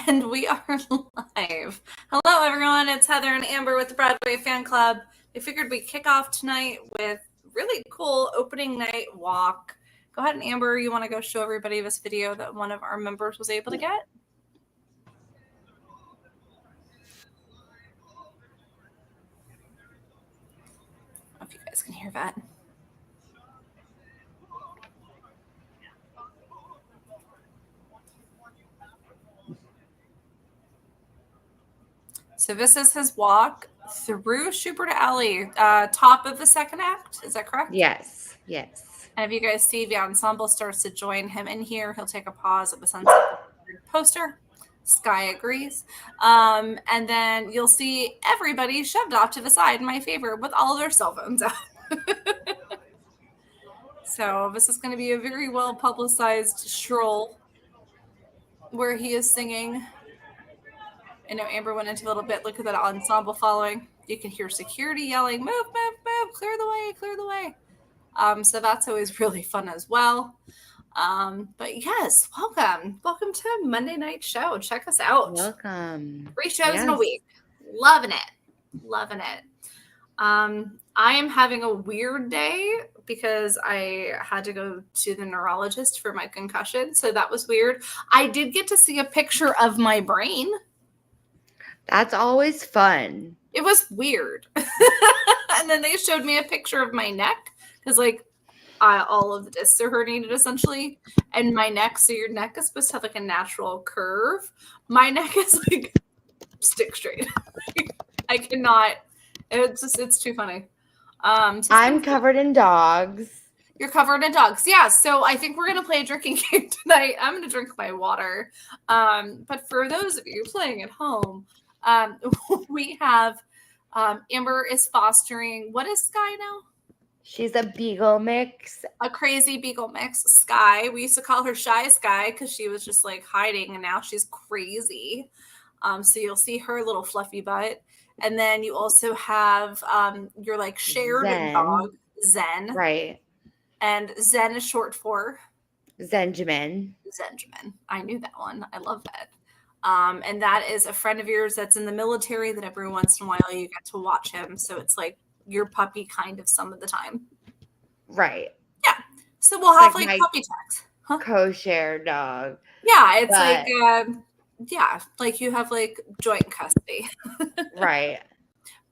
And we are live. Hello, everyone. It's Heather and Amber with the Broadway Fan Club. I figured we'd kick off tonight with really cool opening night walk. Go ahead and Amber, you want to go show everybody this video that one of our members was able to get? I don't know if you guys can hear that. So this is his walk through Schubert Alley, top of the second act. Is that correct? Yes. And if you guys see the ensemble starts to join him in here, he'll take a pause at the Sunset poster. Sky agrees. And then you'll see everybody shoved off to the side, my favorite, with all their cell phones out. So this is going to be a very well publicized stroll where he is singing. I know Amber went into a little bit. Look at that ensemble following. You can hear security yelling, move, move, move, clear the way, clear the way. So that's always really fun as well. But yes, welcome to a Monday night show. Check us out. Welcome. 3 shows in a week. Loving it. I am having a weird day because I had to go to the neurologist for my concussion. So that was weird. I did get to see a picture of my brain. That's always fun. It was weird. And then they showed me a picture of my neck because all of the discs are herniated essentially. And my neck, so your neck is supposed to have like a natural curve. My neck is like stick straight. I cannot. It's too funny. I'm covered in dogs. You're covered in dogs. Yeah. So I think we're going to play a drinking game tonight. I'm going to drink my water. But for those of you playing at home, we have Amber is fostering. What is Sky now? She's a beagle mix. A crazy beagle mix. Sky. We used to call her Shy Sky because she was just like hiding, and now she's crazy. So you'll see her little fluffy butt. And then you also have your like shared dog, Zen. Right. And Zen is short for? Zenjamin. I knew that one. I love that. And that is a friend of yours that's in the military that every once in a while you get to watch him. So it's like your puppy kind of some of the time. Right. Yeah. So we'll have like puppy checks. Co-share dog. Yeah. It's like you have like joint custody. Right.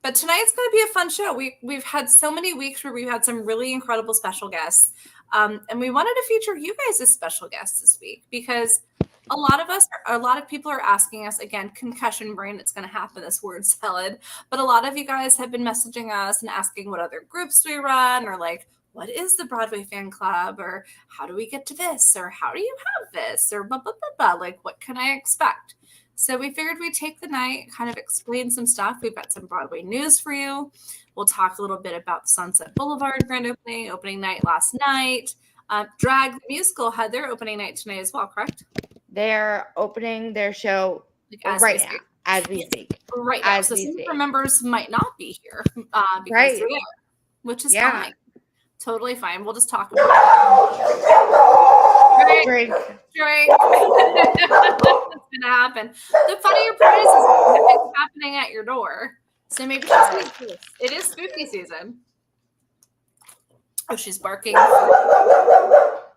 But tonight's going to be a fun show. We've had so many weeks where we've had some really incredible special guests. And we wanted to feature you guys as special guests this week because a lot of people are asking us, again, concussion brain, it's going to happen, this word salad. But a lot of you guys have been messaging us and asking what other groups we run or like, what is the Broadway Fan Club? Or how do we get to this? Or how do you have this? Or blah, blah, blah, blah. Like, what can I expect? So we figured we'd take the night, kind of explain some stuff. We've got some Broadway news for you. We'll talk a little bit about the Sunset Boulevard grand opening night last night. Drag the Musical had their opening night tonight as well, correct? They're opening their show as we speak. Right now. So some of our members might not be here because they're there, which is fine. Totally fine. We'll just talk about it. Drink. It's going to happen. The funnier part is it's happening at your door. So maybe it is spooky season. Oh, she's barking.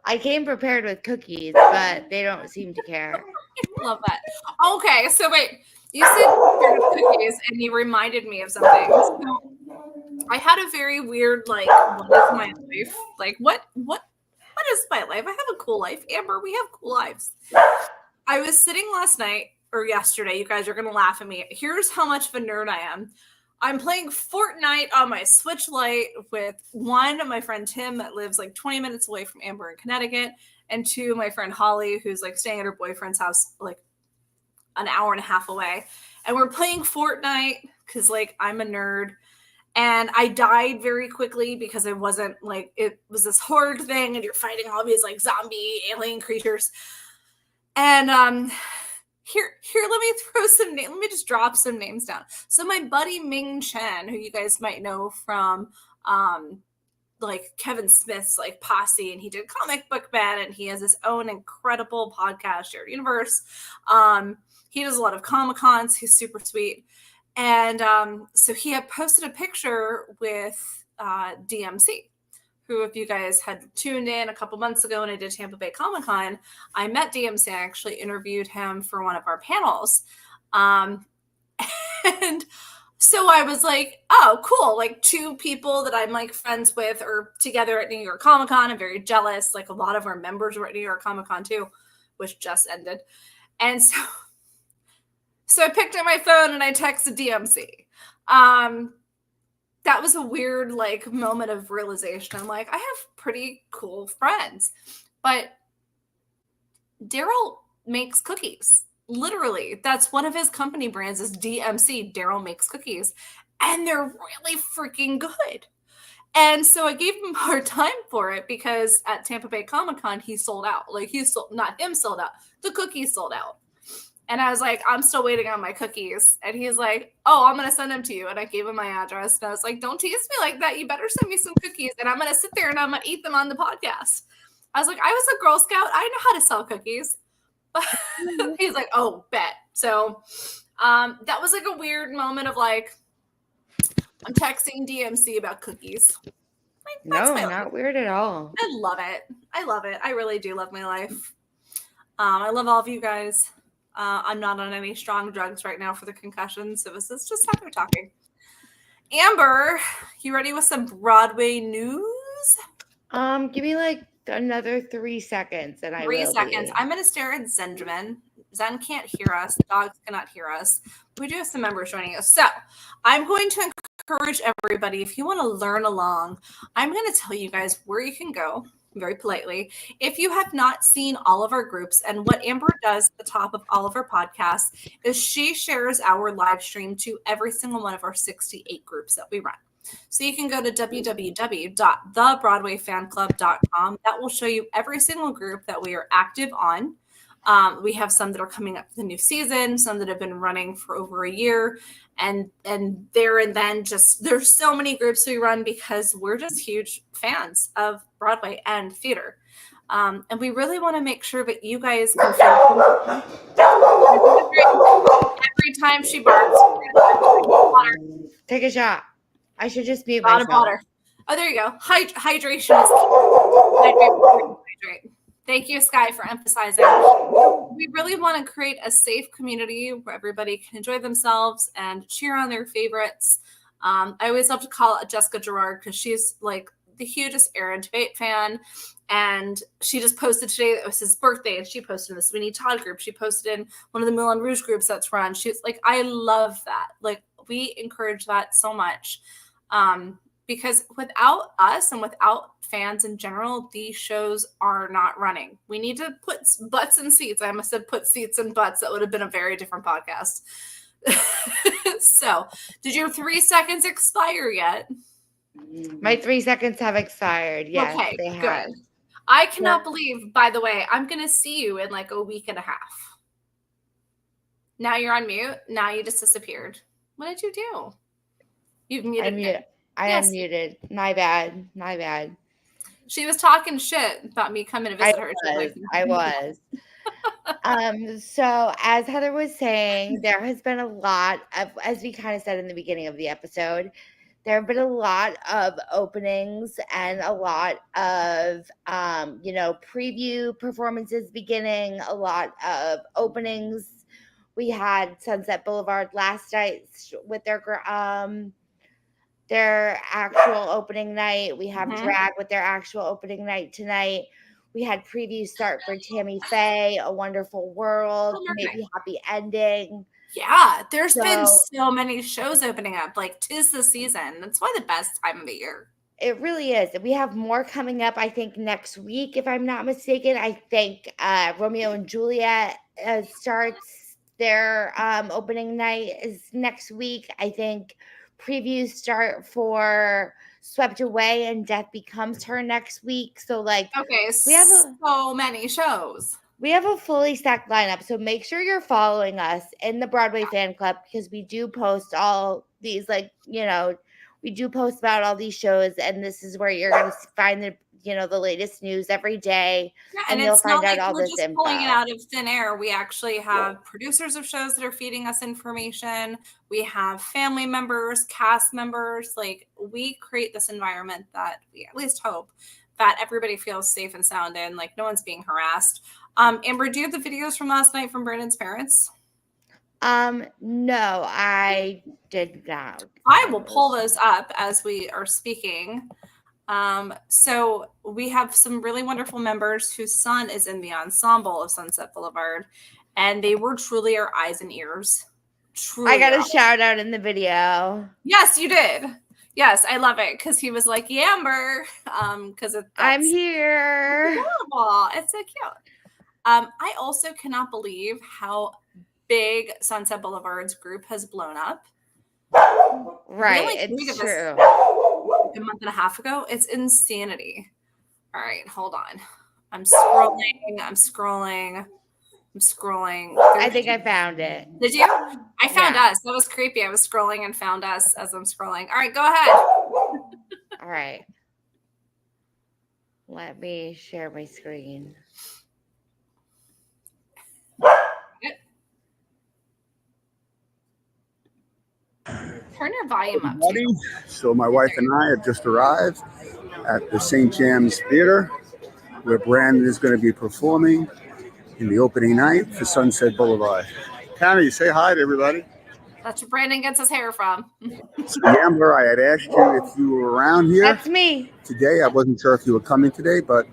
I came prepared with cookies, but they don't seem to care. I love that. Okay, so wait. You said prepared with cookies, and you reminded me of something. So I had a very weird, like, what is my life? Like, what is my life? I have a cool life. Amber, we have cool lives. I was sitting last night or yesterday. You guys are going to laugh at me. Here's how much of a nerd I am. I'm playing Fortnite on my Switch Lite with one, my friend Tim that lives like 20 minutes away from Amber in Connecticut, and two, my friend Holly, who's like staying at her boyfriend's house like an hour and a half away. And we're playing Fortnite because like I'm a nerd. And I died very quickly because it wasn't like, it was this horde thing and you're fighting all these like zombie alien creatures. And here, let me throw some names. Let me just drop some names down. So my buddy Ming Chen, who you guys might know from like Kevin Smith's like Posse, and he did Comic Book Man, and he has his own incredible podcast, Shared Universe. He does a lot of Comic-Cons. He's super sweet. And so he had posted a picture with DMC, who, if you guys had tuned in a couple months ago when I did Tampa Bay Comic-Con, I met DMC. I actually interviewed him for one of our panels. And so I was like, oh, cool. Like, two people that I'm like friends with are together at New York Comic-Con. I'm very jealous. Like, a lot of our members were at New York Comic-Con too, which just ended. And so I picked up my phone and I texted DMC. That was a weird like moment of realization. I'm like, I have pretty cool friends, but Daryl makes cookies. Literally, that's one of his company brands is DMC. Daryl makes cookies, and they're really freaking good. And so I gave him a hard time for it because at Tampa Bay Comic-Con, he sold out. Like, not him sold out, the cookies sold out. And I was like, I'm still waiting on my cookies. And he's like, oh, I'm going to send them to you. And I gave him my address. And I was like, don't tease me like that. You better send me some cookies. And I'm going to sit there and I'm going to eat them on the podcast. I was like, I was a Girl Scout. I know how to sell cookies. But he's like, oh, bet. So that was like a weird moment of like, I'm texting DMC about cookies. Like, no, not weird at all. I love it. I love it. I really do love my life. I love all of you guys. I'm not on any strong drugs right now for the concussion, so this is just how we're talking. Amber, you ready with some Broadway news? Give me like another 3 seconds, and I will 3 seconds. be. I'm going to stare at Zenjamin. Zen can't hear us. Dogs cannot hear us. We do have some members joining us. So I'm going to encourage everybody, if you want to learn along, I'm going to tell you guys where you can go very politely. If you have not seen all of our groups, and what Amber does at the top of all of our podcasts is she shares our live stream to every single one of our 68 groups that we run. So you can go to www.thebroadwayfanclub.com. That will show you every single group that we are active on. We have some that are coming up for the new season, some that have been running for over a year, and there and then just there's so many groups we run because we're just huge fans of Broadway and theater. And we really want to make sure that you guys can feel every time she barks. Water. Take a shot. I should just mute Bottom myself. water. Oh, there you go. Hydration is key. Hydrate. Thank you, Sky, for emphasizing. We really want to create a safe community where everybody can enjoy themselves and cheer on their favorites. I always love to call Jessica Gerard because she's like the hugest Aaron Tveit fan. And she just posted today that it was his birthday, and she posted in the Sweeney Todd group. She posted in one of the Moulin Rouge groups that's run. She's like, I love that. Like, we encourage that so much. Because without us and without fans in general, these shows are not running. We need to put butts in seats. I almost said put seats in butts. That would have been a very different podcast. So, did your 3 seconds expire yet? My 3 seconds have expired. Yes, okay, they have. Good. I cannot believe, by the way, I'm going to see you in like a week and a half. Now you're on mute. Now you just disappeared. What did you do? You've muted me. I unmuted. My bad. She was talking shit about me coming to visit her. I was. So as Heather was saying, there has been a lot of, as we kind of said in the beginning of the episode, there have been a lot of openings and a lot of, preview performances beginning, a lot of openings. We had Sunset Boulevard last night with their actual opening night. We have Drag with their actual opening night tonight. We had previews start for Tammy Faye, A Wonderful World, Maybe Happy Ending. Yeah, there's been so many shows opening up. Like, 'tis the season. That's why the best time of the year. It really is. We have more coming up, I think, next week, if I'm not mistaken. I think Romeo and Juliet starts their opening night is next week. I think previews start for Swept Away and Death Becomes Her next week. So, like, we have so many shows. We have a fully stacked lineup. So make sure you're following us in the Broadway Fan Club because we do post all these, we do post about all these shows, and this is where you're going to find the latest news every day, Yeah, and and you'll it's not find out like all we're this just pulling it info. out of thin air. We actually have producers of shows that are feeding us information. We have family members, cast members. Like, we create this environment that we at least hope that everybody feels safe and sound in, like no one's being harassed. Amber, do you have the videos from last night from Brandon's parents? No, I did not. I will pull those up as we are speaking. So we have some really wonderful members whose son is in the ensemble of Sunset Boulevard, and they were truly our eyes and ears. Truly. I got a shout out in the video. Yes, you did. Yes, I love it because he was like, Amber, because I'm here. Adorable. It's so cute. I also cannot believe how big Sunset Boulevard's group has blown up. Right, it's true. A month and a half ago. It's insanity. All right, hold on. I'm scrolling. I think I found it. Did you? I found us. That was creepy. I was scrolling and found us as I'm scrolling. All right, go ahead. All right. Let me share my screen. Turn your volume up. So my wife and I have just arrived at the St. James Theater, where Brandon is going to be performing in the opening night for Sunset Boulevard. Connie, say hi to everybody. That's where Brandon gets his hair from. So Amber, I had asked you if you were around here. That's me. Today, I wasn't sure if you were coming today, but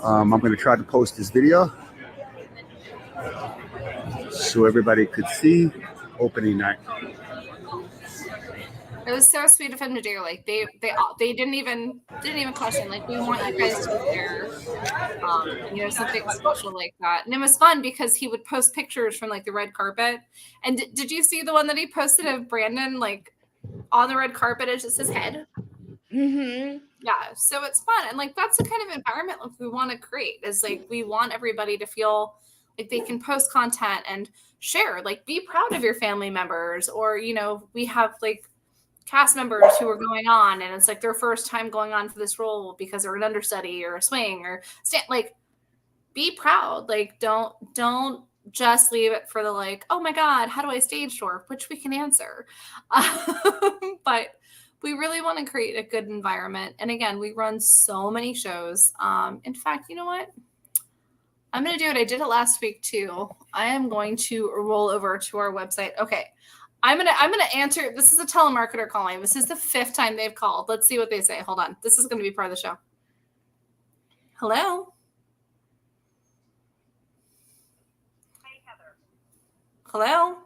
I'm going to try to post this video so everybody could see opening night. It was so sweet of him to do. Like they didn't even question. Like, we want you guys to be there. Something special like that. And it was fun because he would post pictures from like the red carpet. And did you see the one that he posted of Brandon like on the red carpet? It's just his head. Mm-hmm. Yeah. So it's fun, and like that's the kind of environment like we want to create. Is like we want everybody to feel like they can post content and share. Like, be proud of your family members, or we have like cast members who are going on and it's like their first time going on for this role because they're an understudy or a swing or stand. Like, be proud. Like, don't just leave it for the like, oh my God, how do I stage door? Which we can answer. But we really want to create a good environment. And again, we run so many shows. In fact, you know what? I'm going to do it. I did it last week too. I am going to roll over to our website. Okay. I'm gonna answer. This is a telemarketer calling. This is the 5th time they've called. Let's see what they say. Hold on. This is going to be part of the show. Hello. Hey, Heather. Hello.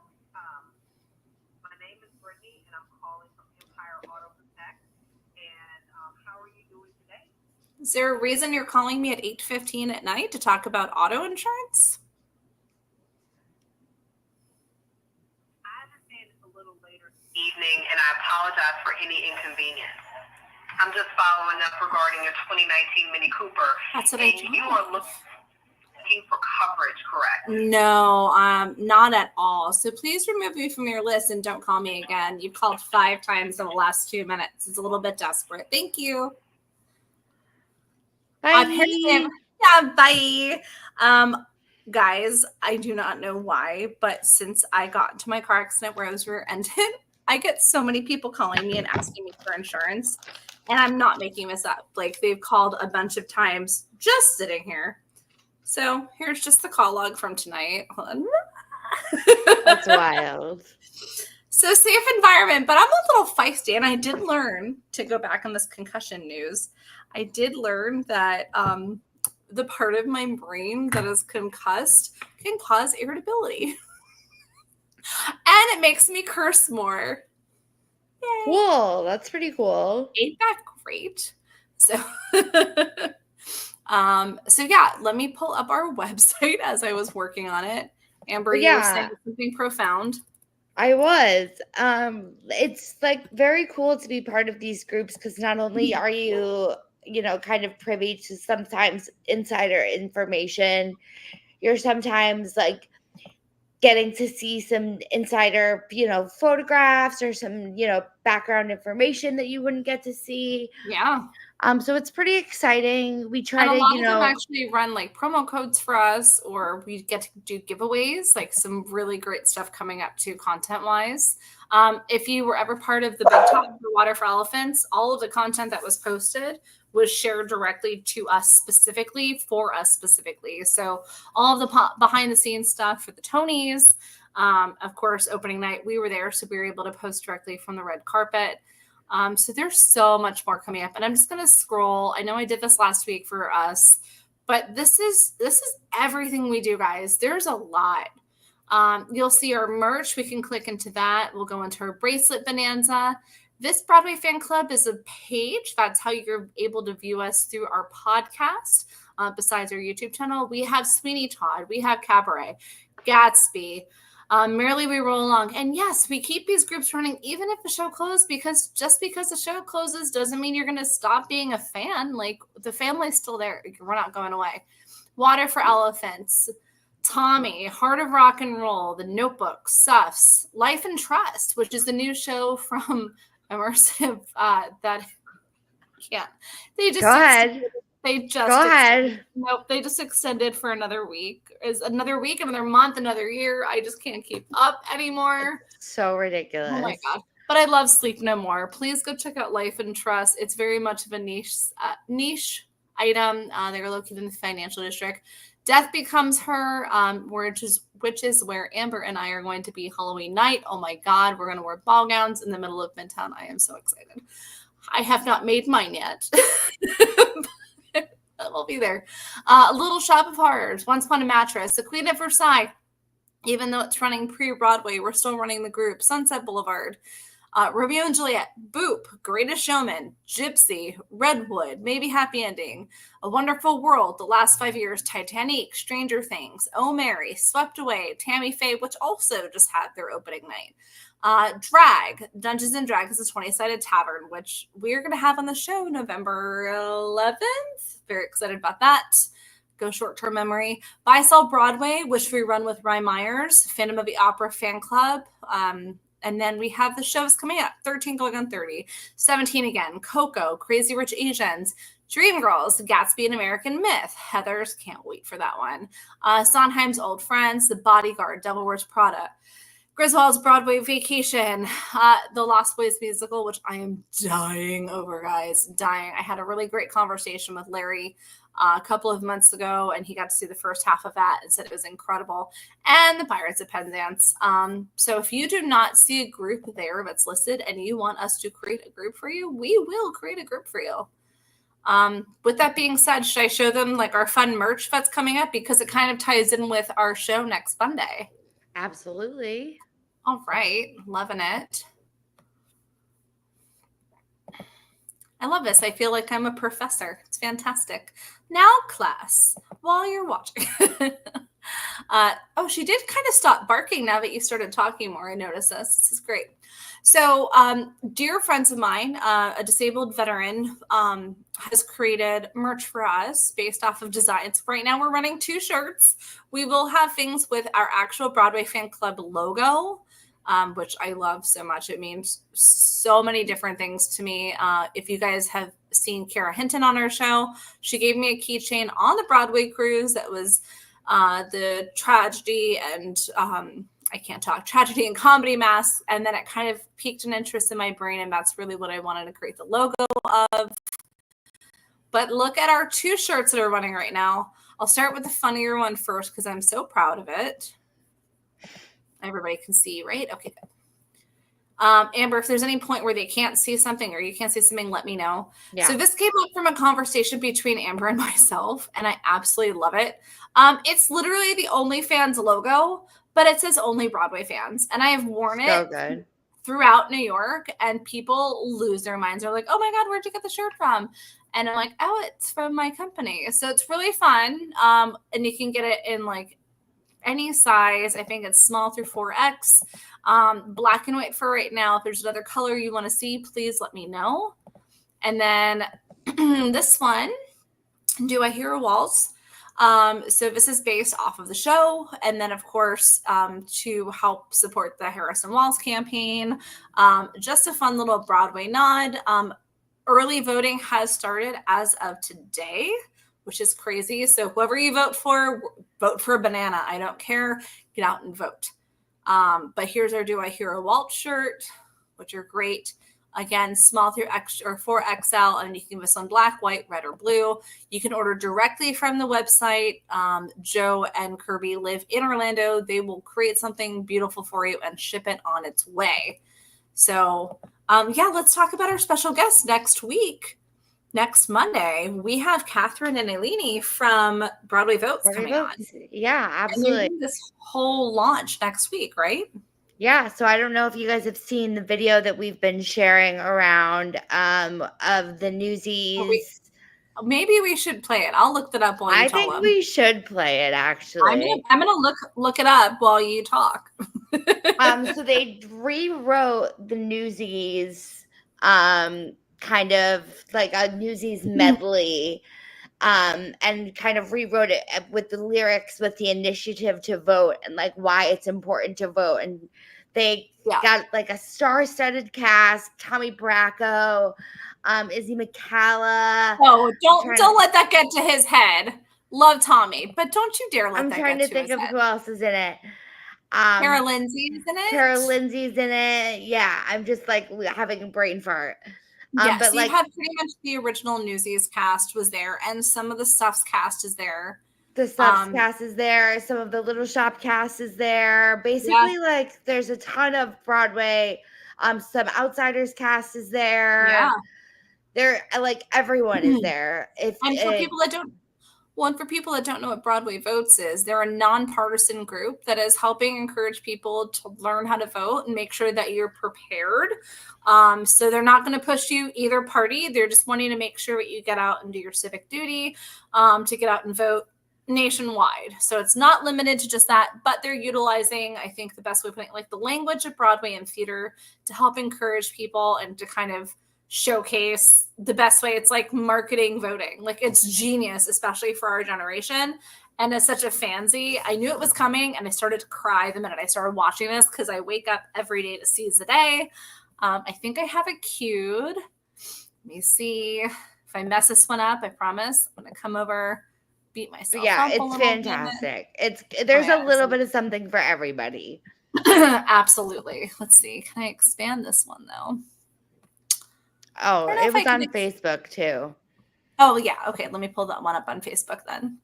My name is Brittany, and I'm calling from Empire Auto Protect. And how are you doing today? Is there a reason you're calling me at 8:15 at night to talk about auto insurance? Evening, and I apologize for any inconvenience. I'm just following up regarding your 2019 Mini Cooper. That's what and I you are looking for coverage, correct? No, not at all. So please remove me from your list and don't call me again. You've called 5 times in the last 2 minutes. It's a little bit desperate. Thank you. Bye. Yeah, bye. Guys, I do not know why, but since I got into my car accident where I was rear-ended, I get so many people calling me and asking me for insurance, and I'm not making this up. Like, they've called a bunch of times just sitting here. So here's just the call log from tonight. Hold on. That's wild. So safe environment, but I'm a little feisty, and I did learn to go back on this concussion news. I did learn that the part of my brain that is concussed can cause irritability. And it makes me curse more. Yay. Cool. That's pretty cool. Ain't that great? So, so yeah, let me pull up our website as I was working on it. Amber, you were saying something profound. I was. It's like very cool to be part of these groups because not only are you, kind of privy to sometimes insider information, you're sometimes like getting to see some insider, photographs or some, background information that you wouldn't get to see. Yeah. So it's pretty exciting. We try And a to, lot you of them know, actually run like promo codes for us, or we get to do giveaways, like some really great stuff coming up too, content-wise. If you were ever part of the Big Talk for Water for Elephants, all of the content that was posted was shared directly to us specifically, for us specifically. So all of the behind-the-scenes stuff for the Tonys, of course, opening night, we were there, so we were able to post directly from the red carpet. So there's so much more coming up, and I'm just going to scroll. I know I did this last week for us, but this is everything we do, guys. There's a lot. You'll see our merch. We can click into that. We'll go into our bracelet bonanza. This Broadway Fan Club is a page. That's how you're able to view us through our podcast. Besides our YouTube channel, we have Sweeney Todd, we have Cabaret, Gatsby. Merrily we roll along. And yes, we keep these groups running even if the show closed, because just because the show closes doesn't mean you're going to stop being a fan. Like, the family's still there. We're not going away. Water for Elephants, Tommy, Heart of Rock and Roll, The Notebook, Suffs, Life and Trust, which is the new show from Immersive that they just go ahead. Nope, they just extended for another week. Is another week, another month, another year. I just can't keep up anymore. So ridiculous. Oh my God. But I love Sleep No More. Please go check out Life and Trust. It's very much of a niche item. They're located in the financial district. Death Becomes Her, which is where Amber and I are going to be Halloween night. Oh my God, we're going to wear ball gowns in the middle of Midtown. I am so excited. I have not made mine yet. We'll be there. Little Shop of Horrors, Once Upon a Mattress, The Queen of Versailles. Even though it's running pre-Broadway, we're still running the group. Sunset Boulevard, Romeo and Juliet, Boop, Greatest Showman, Gypsy, Redwood, Maybe Happy Ending, A Wonderful World, The Last 5 Years, Titanic, Stranger Things, Oh Mary, Swept Away, Tammy Faye, which also just had their opening night. Drag, Dungeons and Dragons, the 20-sided tavern, which we're going to have on the show November 11th. Very excited about that. Go short-term memory. Buy Sell Broadway, which we run with Ryan Myers, Phantom of the Opera Fan Club. And then we have the shows coming up, 13 going on 30, 17 again, Coco, Crazy Rich Asians, Dreamgirls, Gatsby and American Myth, Heathers, can't wait for that one. Sondheim's Old Friends, The Bodyguard, Devil Wears Prada, Griswold's Broadway Vacation, The Lost Boys musical, which I am dying over, guys, dying. I had a really great conversation with Larry a couple of months ago, and he got to see the first half of that and said it was incredible. And the Pirates of Penzance. So if you do not see a group there that's listed and you want us to create a group for you, we will create a group for you. With that being said, should I show them like our fun merch that's coming up, because it kind of ties in with our show next Monday? Absolutely. All right. Loving it. I love this. I feel like I'm a professor. It's fantastic. Now, class, while you're watching. She did kind of stop barking now that you started talking more. I noticed this. This is great. So, dear friends of mine, a disabled veteran has created merch for us based off of designs. Right now, we're running 2 shirts. We will have things with our actual Broadway Fan Club logo, which I love so much. It means so many different things to me. If you guys have seen Kara Hinton on our show, she gave me a keychain on the Broadway cruise that was the tragedy and tragedy and comedy mask. And then it kind of piqued an interest in my brain, and that's really what I wanted to create the logo of. But look at our 2 shirts that are running right now. I'll start with the funnier one first because I'm so proud of it. Everybody can see, right? Okay, good. Amber, if there's any point where they can't see something or you can't see something, let me know. Yeah. So this came up from a conversation between Amber and myself, and I absolutely love it. It's literally the OnlyFans logo, but it says Only Broadway Fans. And I have worn it throughout New York, and people lose their minds. They're like, oh my God, where'd you get the shirt from? And I'm like, oh, it's from my company. So it's really fun. And you can get it in like any size. I think it's small through 4X. Black and white for right now. If there's another color you want to see, please let me know. And then this one, Do I Hear a Waltz? So this is based off of the show. And then, of course, to help support the Harrison Walls campaign, just a fun little Broadway nod. Early voting has started as of today, which is crazy. So whoever you vote for a banana. I don't care. Get out and vote. But here's our Do I Hear a Waltz shirt, which are great. Again, small through extra or 4XL, and you can give us on black, white, red, or blue. You can order directly from the website. Joe and Kirby live in Orlando. They will create something beautiful for you and ship it on its way. So, let's talk about our special guest next week. Next Monday, we have Catherine and Eleni from Broadway Votes coming on. Yeah, absolutely. And they're doing this whole launch next week, right? Yeah, so I don't know if you guys have seen the video that we've been sharing around of the Newsies. Maybe we should play it. I'll look that up while you tell them. I think we should play it, actually. I'm gonna look it up while you talk. So they rewrote the Newsies, kind of like a Newsies medley, and kind of rewrote it with the lyrics, with the initiative to vote, and like why it's important to vote. And they got like a star-studded cast: Tommy Bracco, Izzy McCalla. Oh, don't let that get to his head. Love Tommy, but don't you dare let that get to his head. I'm trying to think of who else is in it. Cara Lindsay's in it. Cara Lindsay's in it. Yeah, I'm just like having a brain fart. Yes, but you had pretty much the original Newsies cast was there, and some of the Stuffs cast is there. The Stuffs cast is there. Some of the Little Shop cast is there. Basically, like there's a ton of Broadway. Some Outsiders cast is there. Yeah, they're like everyone is there. For people that don't know what Broadway Votes is, they're a nonpartisan group that is helping encourage people to learn how to vote and make sure that you're prepared. So they're not going to push you either party. They're just wanting to make sure that you get out and do your civic duty to get out and vote nationwide. So it's not limited to just that, but they're utilizing, I think the best way of putting it, like the language of Broadway and theater to help encourage people and to kind of showcase the best way. It's like marketing voting. Like it's genius, especially for our generation. And as such a fansy, I knew it was coming and I started to cry the minute I started watching this because I wake up every day to seize the day. I think I have it queued. Let me see if I mess this one up. I promise I'm going to come over, beat myself up. It's fantastic. There's a little bit of something for everybody. Absolutely. Let's see. Can I expand this one though? Oh, it was on Facebook too. Oh, yeah. Okay, let me pull that one up on Facebook then.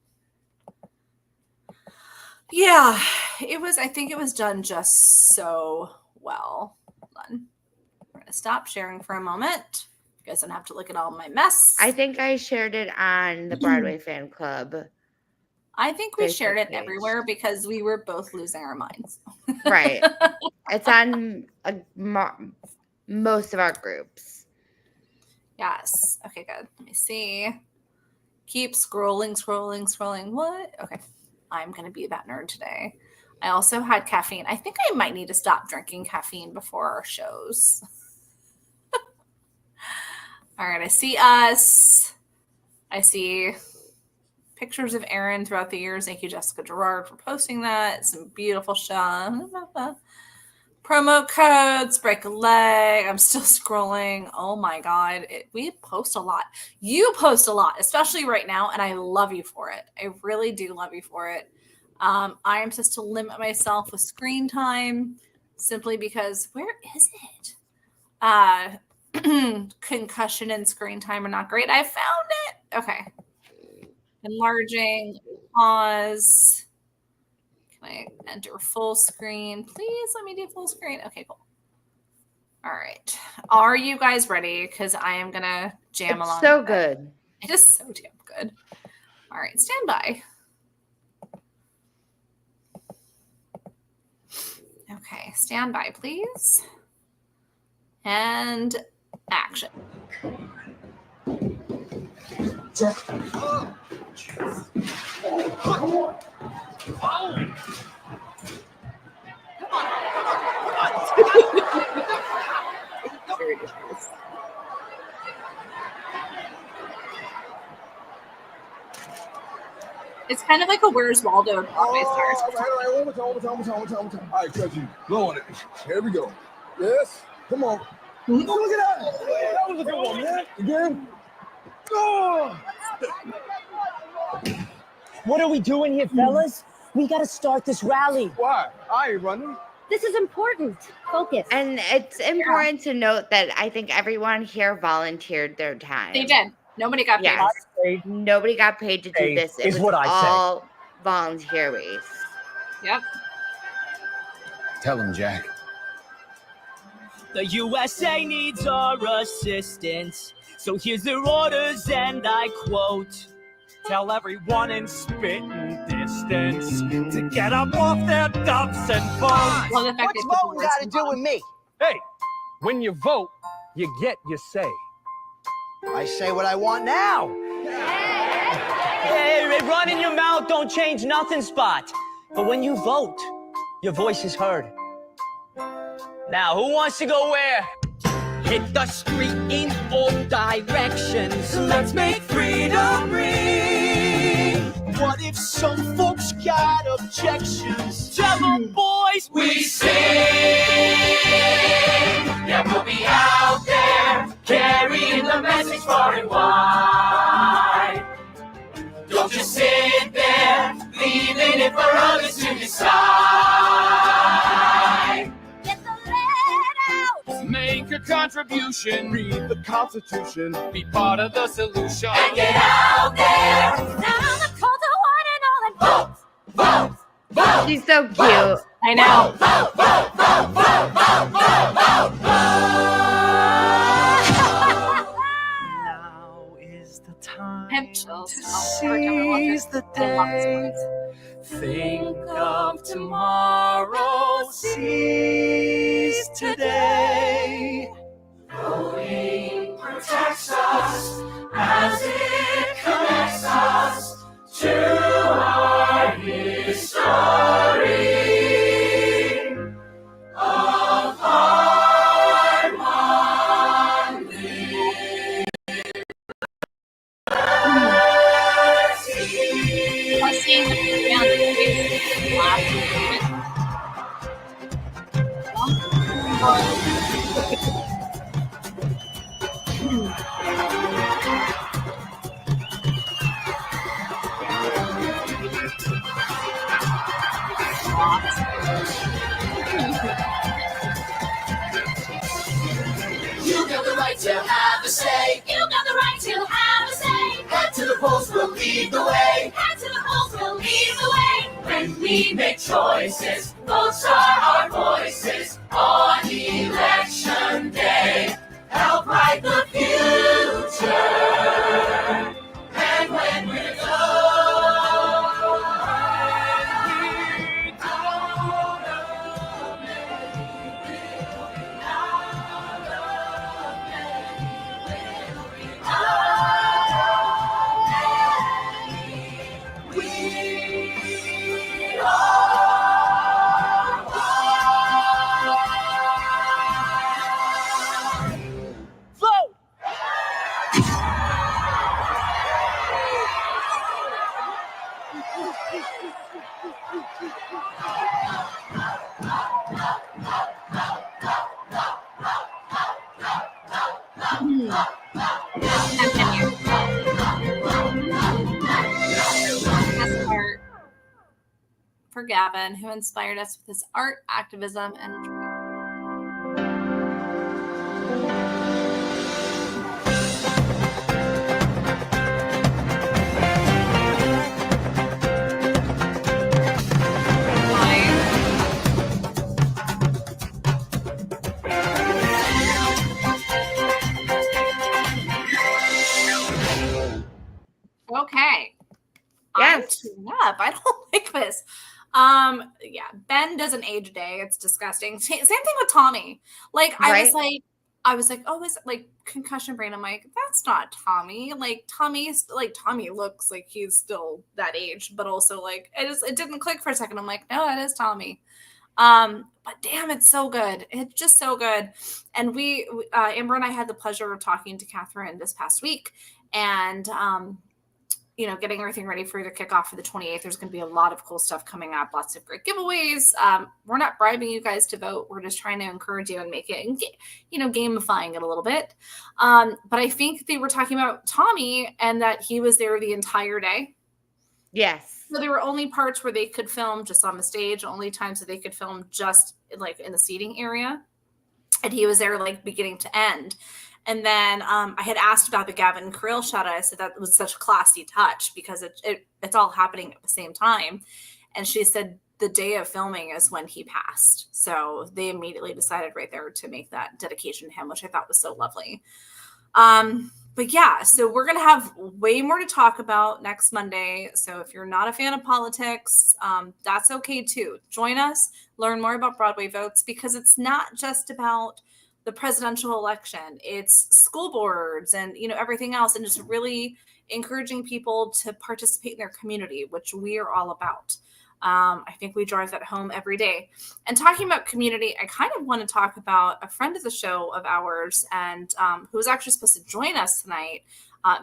Yeah, it was. I think it was done just so well. Hold on. We're going to stop sharing for a moment. You guys don't have to look at all my mess. I think I shared it on the Broadway Fan Club. I think we shared it everywhere because we were both losing our minds. Right. It's on most of our groups. Yes. Okay, good. Let me see. Keep scrolling. What? Okay. I'm going to be that nerd today. I also had caffeine. I think I might need to stop drinking caffeine before our shows. All right. I see us. I see pictures of Erin throughout the years. Thank you, Jessica Gerard, for posting that. Some beautiful shots. Promo codes, break a leg. I'm still scrolling. Oh my God. We post a lot. You post a lot, especially right now. And I love you for it. I really do love you for it. I am supposed to limit myself with screen time simply because where is it? Concussion and screen time are not great. I found it. Okay. Enlarging, pause. I enter full screen. Please let me do full screen. Okay, cool. All right. Are you guys ready? Because I am going to jam along. So good. It is so damn good. All right. Stand by. Okay. Stand by, please. And action. Very ridiculous. It's kind of like a Where's Waldo of Broadway stars. All right. One more time. All right, Judge, blow on it. Here we go. Yes. Come on. Oh, look at that. That was a good one, man. Again. Oh. What are we doing here, fellas? We got to start this rally. Why? I ain't running. This is important. Focus. And it's important to note that I think everyone here volunteered their time. They did. Nobody got paid. Yes. Nobody got paid to do this. It is was what I all volunteer based. Yep. Tell him, Jack. The USA needs our assistance. So here's their orders, and I quote: tell everyone in spitting distance to get up off their duffs and vote. Well, the fact What's they put the voting words got to in do bold. with me? Hey, when you vote, you get your say. I say what I want now. Hey, running your mouth don't change nothing, Spot. But when you vote, your voice is heard. Now, who wants to go where? Hit the street in all directions. Let's make freedom ring. What if some folks got objections? Tell them, boys, we sing. Yeah, we'll be out there carrying the message far and wide. Don't just sit there, leaving it for others to decide. Get the lead out. Make a contribution. Read the Constitution. Be part of the solution. And get out there. Sound the call to one and all and vote. Vote. Vote. She's so cute. I know. Vote. Vote. Vote. Vote. Vote. Vote. Vote. Now is the time I have chills. to Every time I watch it. seize the day. Think of tomorrow, seize today. Voting protects us as it connects us to our history of Plus seeing the band You got the right to have a say. You got the right to have a say. Head to the polls, we'll lead the way. Head to the polls, we'll lead the way. When we make choices, votes are our voices on election day. Help write the future. And when we're done, we're gonna vote. Best art for Gavin, who inspired us with his art, activism, and joy. Okay. Yes. I'm tearing up. I don't like this. Yeah, Ben doesn't age a day. It's disgusting. Same thing with Tommy. Like, I was like, oh, is it like concussion brain? I'm like, that's not Tommy. Like, Tommy looks like he's still that age, but also like it didn't click for a second. I'm like, no, that is Tommy. But damn, it's so good. It's just so good. And Amber and I had the pleasure of talking to Catherine this past week, and getting everything ready for the kickoff for the 28th. There's going to be a lot of cool stuff coming up, lots of great giveaways. We're not bribing you guys to vote. We're just trying to encourage you and make it, gamifying it a little bit. But I think they were talking about Tommy and that he was there the entire day. Yes. So there were only parts where they could film just on the stage, only times that they could film just like in the seating area. And he was there like beginning to end. And then I had asked about the Gavin Creel shout out. I said that was such a classy touch because it's all happening at the same time. And she said the day of filming is when he passed. So they immediately decided right there to make that dedication to him, which I thought was so lovely. But yeah, so we're going to have way more to talk about next Monday. So if you're not a fan of politics, that's okay too. Join us, learn more about Broadway votes, because it's not just about the presidential election. It's school boards and, everything else, and just really encouraging people to participate in their community, which we are all about. I think we drive that home every day. And talking about community, I kind of want to talk about a friend of the show of ours and who was actually supposed to join us tonight,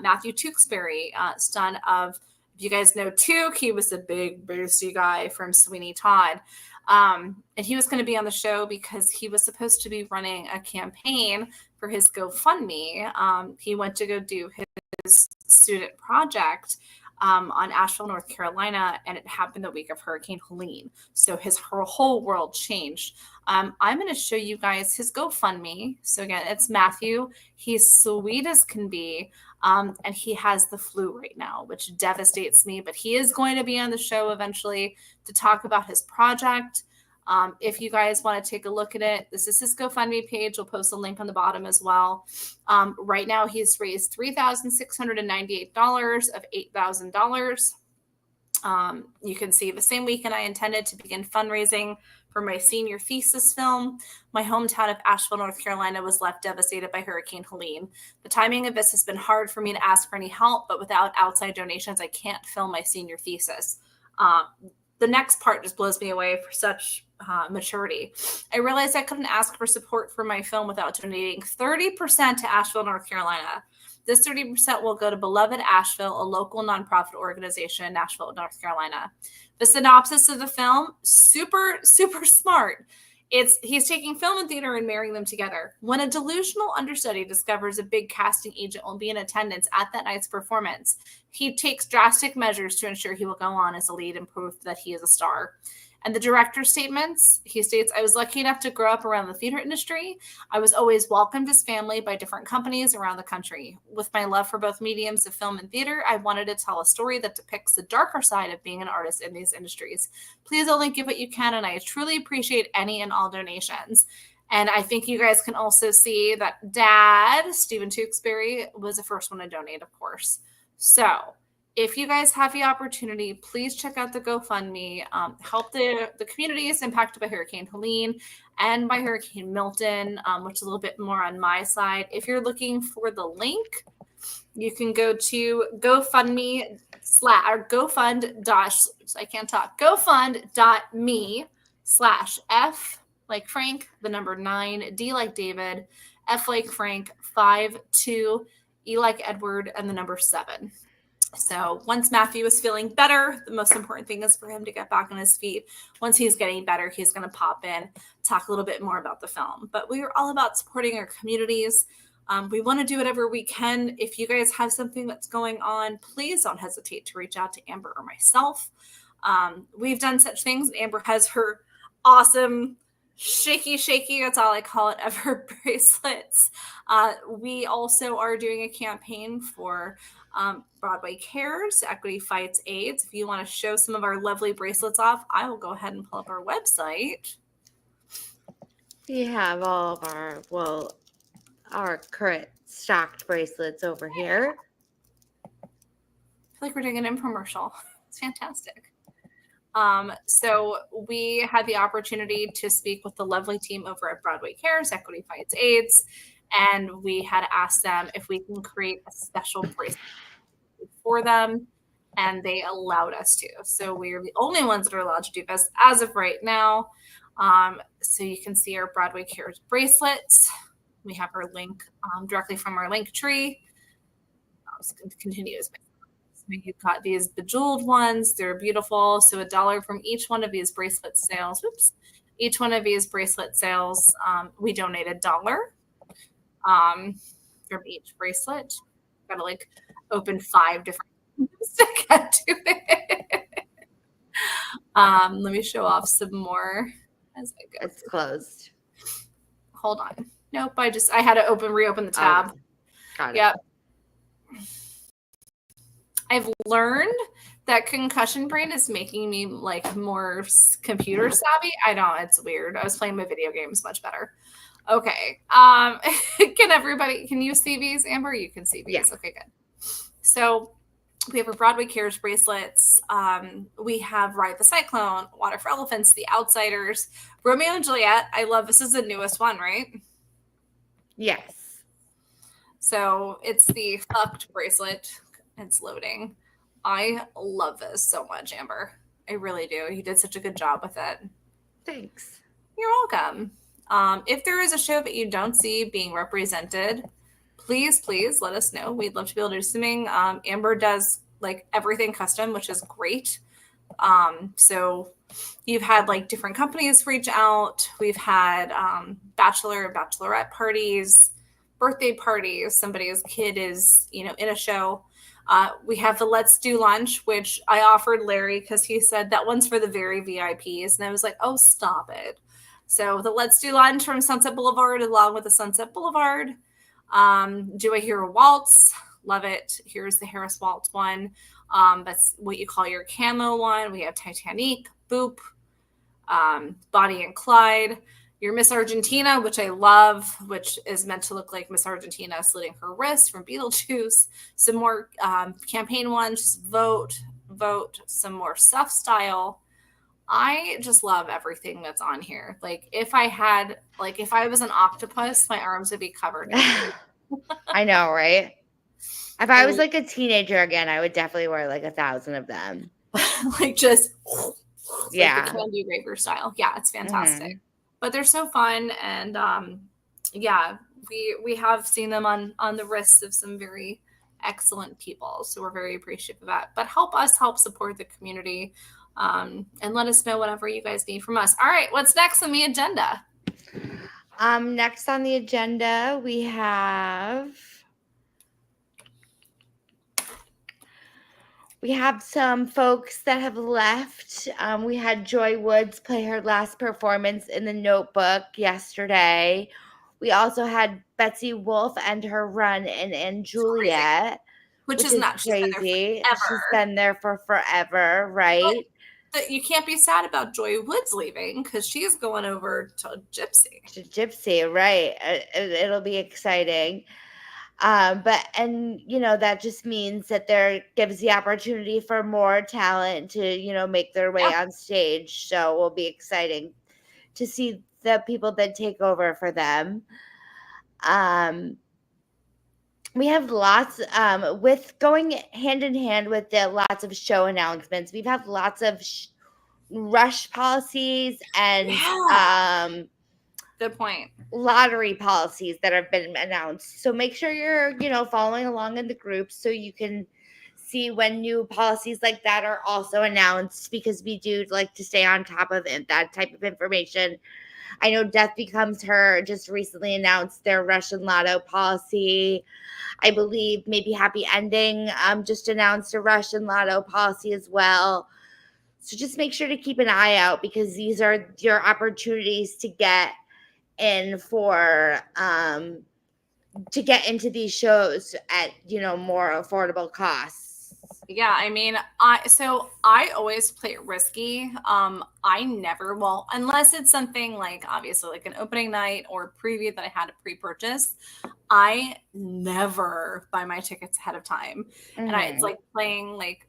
Matthew Tewksbury, son of, if you guys know Took, he was the big boosty guy from Sweeney Todd. And he was going to be on the show because he was supposed to be running a campaign for his GoFundMe. He went to go do his student project on Asheville, North Carolina, and it happened the week of Hurricane Helene. So her whole world changed. I'm going to show you guys his GoFundMe. So again, it's Matthew. He's sweet as can be. And he has the flu right now, which devastates me, but he is going to be on the show eventually to talk about his project. If you guys want to take a look at it, this is his GoFundMe page. We'll post a link on the bottom as well. Right now, he's raised $3,698 of $8,000. You can see the same weekend I intended to begin fundraising for my senior thesis film. My hometown of Asheville, North Carolina was left devastated by Hurricane Helene. The timing of this has been hard for me to ask for any help, but without outside donations, I can't film my senior thesis. The next part just blows me away for such maturity. I realized I couldn't ask for support for my film without donating 30% to Asheville, North Carolina. This 30% will go to Beloved Asheville, a local nonprofit organization in Asheville, North Carolina. The synopsis of the film, super, super smart. He's taking film and theater and marrying them together. When a delusional understudy discovers a big casting agent will be in attendance at that night's performance, he takes drastic measures to ensure he will go on as a lead and prove that he is a star. And the director's statements, he states, I was lucky enough to grow up around the theater industry. I was always welcomed as family by different companies around the country. With my love for both mediums of film and theater, I wanted to tell a story that depicts the darker side of being an artist in these industries. Please only give what you can, and I truly appreciate any and all donations. And I think you guys can also see that Dad, Stephen Tewksbury, was the first one to donate, of course. So if you guys have the opportunity, please check out the GoFundMe. Help the communities impacted by Hurricane Helene and by Hurricane Milton, which is a little bit more on my side. If you're looking for the link, you can go to GoFund.me/F like Frank, the number 9, D like David, F like Frank, 5-2, E like Edward, and the number 7. So once Matthew is feeling better, the most important thing is for him to get back on his feet. Once he's getting better, he's going to pop in, talk a little bit more about the film. But we are all about supporting our communities. We want to do whatever we can. If you guys have something that's going on, please don't hesitate to reach out to Amber or myself. We've done such things. Amber has her awesome shaky, that's all I call it, of her bracelets. We also are doing a campaign for Broadway Cares, Equity Fights AIDS. If you want to show some of our lovely bracelets off, I will go ahead and pull up our website. We have all of our current stocked bracelets over here. I feel like we're doing an infomercial. It's fantastic. So we had the opportunity to speak with the lovely team over at Broadway Cares, Equity Fights AIDS, and we had asked them if we can create a special bracelet for them, and they allowed us to. So we are the only ones that are allowed to do this as of right now. So you can see our Broadway Cares bracelets. We have our link directly from our link tree. I'll just continue. You've got these bejeweled ones. They're beautiful. So $1 from each one of these bracelet sales. Oops. Each one of these bracelet sales, we donate $1 from each bracelet. Got to like open 5 different to get to it. Let me show off some more as I go. It's closed. Hold on. Nope. I had to reopen the tab. Got it. Yep. I've learned that concussion brain is making me like more computer savvy. I know, it's weird. I was playing my video games much better. Okay. Can you see these, Amber? You can see these. Yeah. Okay, good. So we have our Broadway Cares bracelets. We have Ride the Cyclone, Water for Elephants, The Outsiders, Romeo and Juliet. I love, this is the newest one, right? Yes. So it's the fucked bracelet. It's loading. I love this so much, Amber. I really do. He did such a good job with it. Thanks. You're welcome. If there is a show that you don't see being represented, please let us know. We'd love to be able to do something. Amber does like everything custom, which is great. So you've had like different companies reach out. We've had bachelor and bachelorette parties, birthday parties. Somebody's kid is, in a show. We have the Let's Do Lunch, which I offered Larry because he said that one's for the very VIPs. And I was like, oh, stop it. So the Let's Do Lunch from Sunset Boulevard along with the Sunset Boulevard. Do I Hear a Waltz? Love it. Here's the Harris Waltz one. That's what you call your camo one. We have Titanic, Boop, Bonnie and Clyde. Your Miss Argentina, which I love, which is meant to look like Miss Argentina slitting her wrist from Beetlejuice. Some more campaign ones, just vote, some more stuff style. I just love everything that's on here. Like if I was an octopus, my arms would be covered in I know, right? If I was like a teenager again, I would definitely wear like 1,000 of them. like just yeah, like the Candy Raver style. Yeah, it's fantastic. But they're so fun, and we have seen them on the wrists of some very excellent people, so we're very appreciative of that. But help us help support the community, and let us know whatever you guys need from us. All right, what's next on the agenda? Next on the agenda we have some folks that have left. We had Joy Woods play her last performance in The Notebook yesterday. We also had Betsy Wolfe end her run in Juliet, which is not crazy. She's been there for forever, right? But you can't be sad about Joy Woods leaving because she's going over to Gypsy. Right? It'll be exciting. That just means that there gives the opportunity for more talent to, make their way on stage. So it will be exciting to see the people that take over for them. We have lots, with going hand in hand with the lots of show announcements. We've had lots of rush policies and, good point. Lottery policies that have been announced. So make sure you're, following along in the groups so you can see when new policies like that are also announced, because we do like to stay on top of that type of information. I know Death Becomes Her just recently announced their Russian Lotto policy. I believe maybe Happy Ending just announced a Russian Lotto policy as well. So just make sure to keep an eye out, because these are your opportunities to get in for to get into these shows at more affordable costs. Yeah, I mean, I always play it risky. I never, unless it's something like obviously like an opening night or preview that I had to pre-purchase, I never buy my tickets ahead of time. And it's like playing like,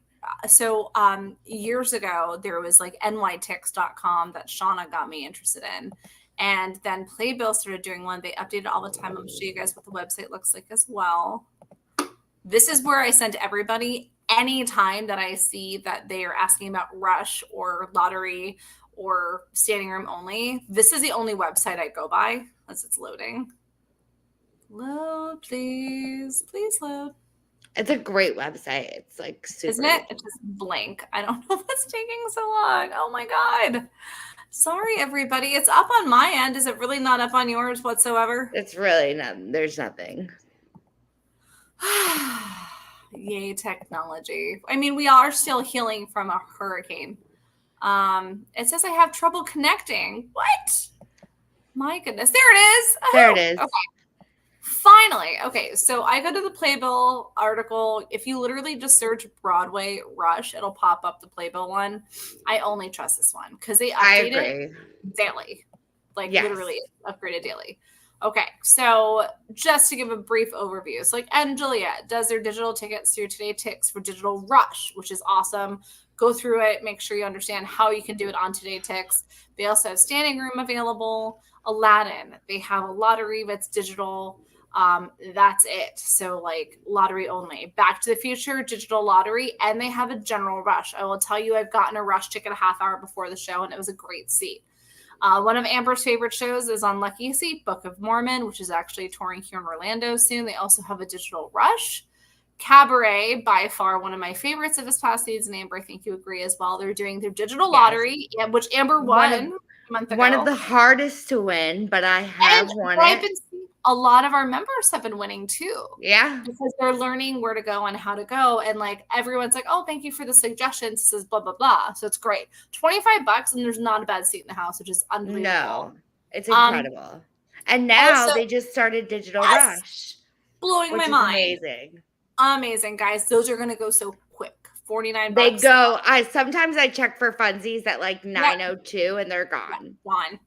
years ago there was like nytix.com that Shauna got me interested in. And then Playbill started doing one. They updated all the time. I'll show you guys what the website looks like as well. This is where I send everybody anytime that I see that they are asking about Rush or Lottery or Standing Room Only. This is the only website I go by, as it's loading. Load, please. Please load. It's a great website. It's like super. Isn't it? It's just blank. I don't know what's taking so long. Oh my God. Sorry, everybody. It's up on my end. Is it really not up on yours whatsoever? It's really not. There's nothing. Yay, technology. I mean, we are still healing from a hurricane. It says I have trouble connecting. What? My goodness. There it is. There it is. Okay. Finally. Okay, so I go to the Playbill article. If you literally just search Broadway Rush, it'll pop up the Playbill one. I only trust this one because they update it daily. Like literally upgraded daily. Okay, so just to give a brief overview. So like Ed and Juliet does their digital tickets through Today Ticks for Digital Rush, which is awesome. Go through it, make sure you understand how you can do it on Today Ticks. They also have standing room available. Aladdin, they have a lottery that's digital. That's it. So like lottery only. Back to the Future, digital lottery, and they have a general rush. I will tell you, I've gotten a rush ticket a half hour before the show, and it was a great seat. One of Amber's favorite shows is on Lucky Seat, Book of Mormon, which is actually touring here in Orlando soon. They also have a digital rush. Cabaret, by far one of my favorites of this past season. Amber, I think you agree as well. They're doing their digital lottery, which Amber won a month ago. One of the hardest to win, but I have won it. A lot of our members have been winning too. Yeah. Because they're learning where to go and how to go. And like everyone's like, oh, thank you for the suggestions. This is blah, blah, blah. So it's great. $25 and there's not a bad seat in the house, which is unbelievable. No, it's incredible. And now they just started Digital Rush. Blowing my mind. Amazing. Amazing, guys. Those are going to go so quick. $49. They go. Sometimes I check for funsies at like 9:02 and they're gone. Gone.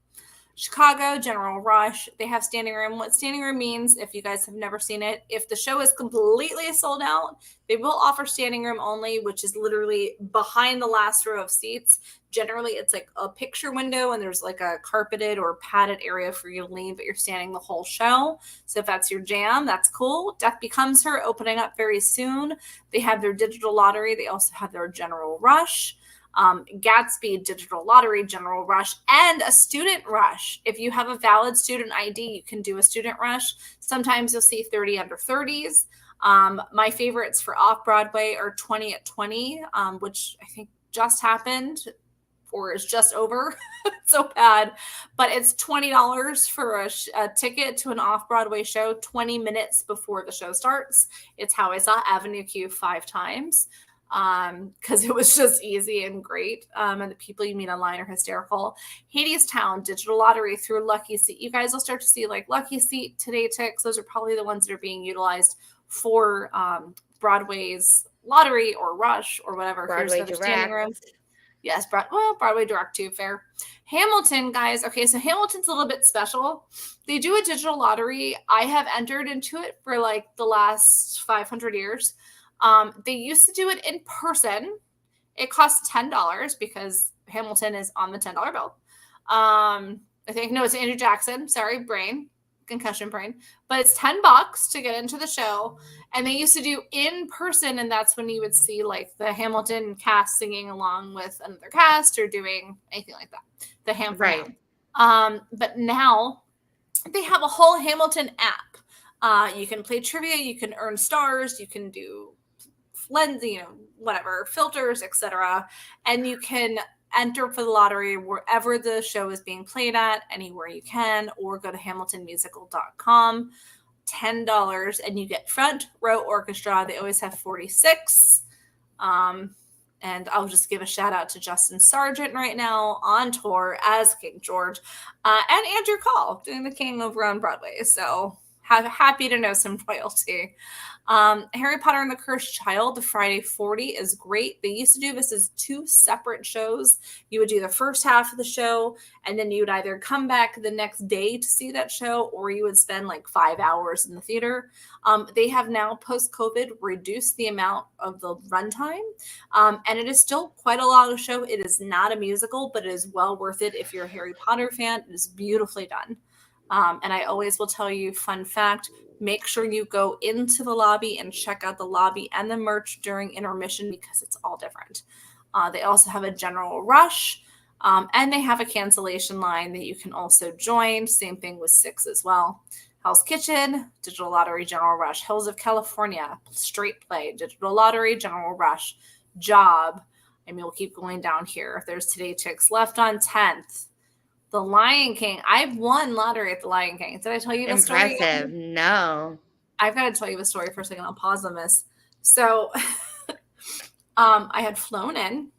Chicago, General Rush. They have standing room. What standing room means, if you guys have never seen it, if the show is completely sold out, they will offer standing room only, which is literally behind the last row of seats. Generally, it's like a picture window and there's like a carpeted or padded area for you to lean, but you're standing the whole show. So if that's your jam, that's cool. Death Becomes Her opening up very soon. They have their digital lottery. They also have their General Rush. Gatsby, digital lottery, general rush, and a student rush. If you have a valid student ID, you can do a student rush. Sometimes you'll see 30 under 30s. My favorites for off-Broadway are 20 at 20, which I think just happened or is just over. It's so bad. But it's $20 for a ticket to an off-Broadway show 20 minutes before the show starts. It's how I saw Avenue Q 5 times. Because it was just easy and great. And the people you meet online are hysterical. Hadestown, digital lottery through Lucky Seat. You guys will start to see like Lucky Seat, Today Ticks. Those are probably the ones that are being utilized for Broadway's lottery or rush or whatever. Broadway Direct. Yes, Broadway Direct too, fair. Hamilton, guys. Okay, so Hamilton's a little bit special. They do a digital lottery. I have entered into it for like the last 500 years. They used to do it in person. It costs $10 because Hamilton is on the $10 bill. I think, no, it's Andrew Jackson. Sorry, concussion brain. But it's $10 to get into the show. And they used to do in person, and that's when you would see like the Hamilton cast singing along with another cast or doing anything like that. The Ham. Right. But now they have a whole Hamilton app. You can play trivia, you can earn stars, you can do whatever, filters, etc. And you can enter for the lottery wherever the show is being played at, anywhere you can, or go to hamiltonmusical.com. $10 and you get front row orchestra. They always have 46. And I'll just give a shout out to Justin Sargent right now on tour as King George, and Andrew Call doing the King over on Broadway. So happy to know some royalty. Harry Potter and the Cursed Child, the Friday 40 is great. They used to do this as 2 separate shows. You would do the first half of the show, and then you would either come back the next day to see that show, or you would spend like 5 hours in the theater. They have now, post-COVID, reduced the amount of the runtime, and it is still quite a long show. It is not a musical, but it is well worth it if you're a Harry Potter fan. It is beautifully done. And I always will tell you, fun fact, make sure you go into the lobby and check out the lobby and the merch during intermission because it's all different. They also have a general rush, and they have a cancellation line that you can also join. Same thing with 6 as well. Hell's Kitchen, Digital Lottery, General Rush. Hills of California, Straight Play, Digital Lottery, General Rush. Job. I mean, we'll keep going down here. There's Today Chicks left on 10th. The Lion King. I've won lottery at the Lion King. Did I tell you the story? Impressive. No. I've got to tell you a story for a second. I'll pause on this. So I had flown in.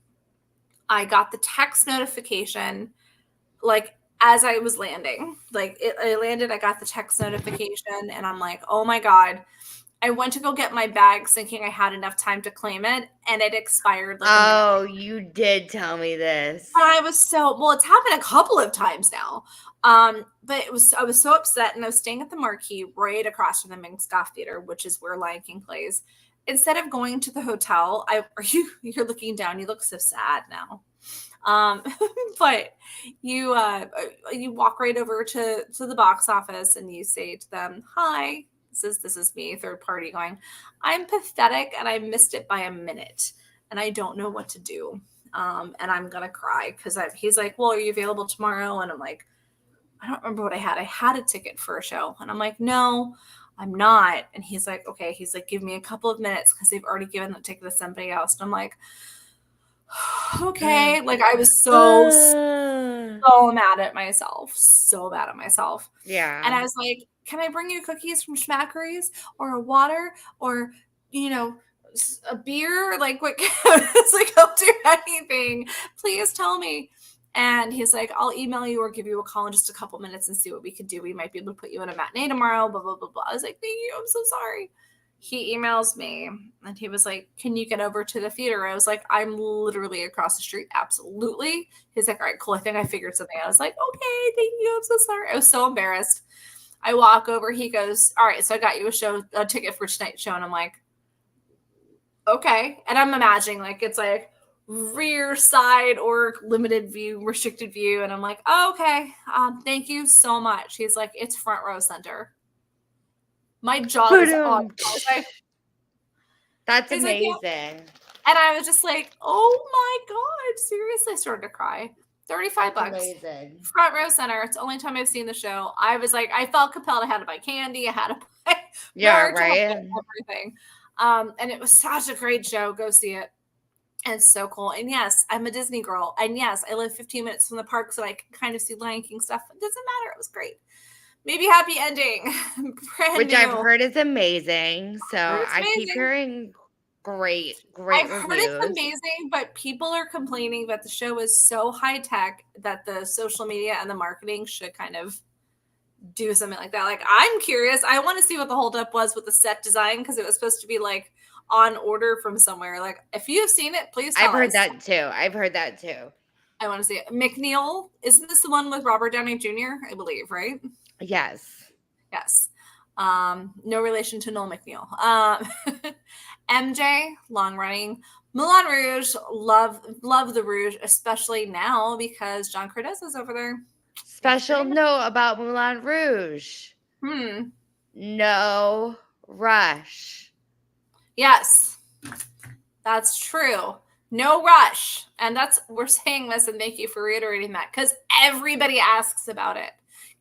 I got the text notification like as I was landing. Like I landed, I got the text notification and I'm like, oh my God. I went to go get my bags thinking I had enough time to claim it and it expired. Like Oh, you did tell me this. and I was it's happened a couple of times now. But I was so upset and I was staying at the Marquee right across from the Minx Goth Theater, which is where Lion King plays. Instead of going to the hotel, you're looking down, you look so sad now. But you walk right over to the box office and you say to them, hi, this is me, third party going, I'm pathetic and I missed it by a minute and I don't know what to do. And I'm going to cry because he's like, well, are you available tomorrow? And I'm like, I don't remember what I had. I had a ticket for a show. And I'm like, no, I'm not. And he's like, okay. He's like, give me a couple of minutes because they've already given the ticket to somebody else. And I'm like, okay. Like I was so mad at myself. So mad at myself. Yeah. And I was like, can I bring you cookies from Schmackery's or a water or, a beer? Like what? It's like, I'll do anything. Please tell me. And he's like, I'll email you or give you a call in just a couple minutes and see what we could do. We might be able to put you in a matinee tomorrow, blah, blah, blah, blah. I was like, thank you. I'm so sorry. He emails me and he was like, can you get over to the theater? I was like, I'm literally across the street. Absolutely. He's like, all right, cool. I think I figured something out. I was like, okay, thank you. I'm so sorry. I was so embarrassed. I walk over. He goes, all right, so I got you a ticket for tonight's show. And I'm like, okay. And I'm imagining like, it's like, rear side or limited view, restricted view. And I'm like, oh, okay. Thank you so much. He's like, it's front row center. My jaw is on. That's amazing. Like, yeah. And I was just like, oh my God. Seriously, I started to cry. $35. Amazing. Front row center. It's the only time I've seen the show. I was like, I felt compelled. I had to buy candy. I had to buy merch, right. Everything. And it was such a great show. Go see it. And it's so cool. And yes, I'm a Disney girl. And yes, I live 15 minutes from the park, so I can kind of see Lion King stuff. It doesn't matter. It was great. Maybe happy ending. Which new. I've heard is amazing. So I keep hearing great I've reviews. Heard it's amazing, but people are complaining that the show is so high tech that the social media and the marketing should kind of do something like that. Like, I'm curious. I want to see what the holdup was with the set design because it was supposed to be like on order from somewhere. Like, if you've seen it, please tell us. I've heard that too. I want to see it. McNeil, isn't this the one with Robert Downey Jr.? I believe, right? Yes. No relation to Noel McNeil. MJ, long running. Moulin Rouge, love the Rouge, especially now because John Cortez is over there. Special note about Moulin Rouge. No rush. Yes, that's true. No rush. And we're saying this and thank you for reiterating that because everybody asks about it.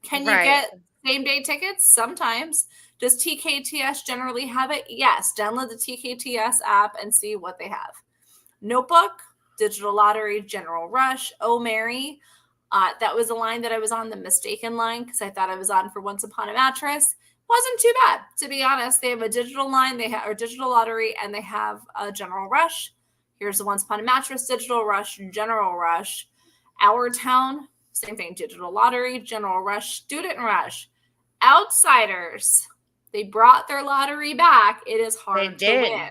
Can you get same day tickets? Sometimes. Does TKTS generally have it? Yes. Download the TKTS app and see what they have. Notebook, Digital Lottery, General Rush, Oh Mary. That was a line that I was on, the mistaken line, because I thought I was on for Once Upon a Mattress. Wasn't too bad, to be honest. They have a digital line, they have a digital lottery, and they have a General Rush. Here's the Once Upon a Mattress, Digital Rush, General Rush. Our Town, same thing, Digital Lottery, General Rush, Student Rush. Outsiders, they brought their lottery back. It is hard to win.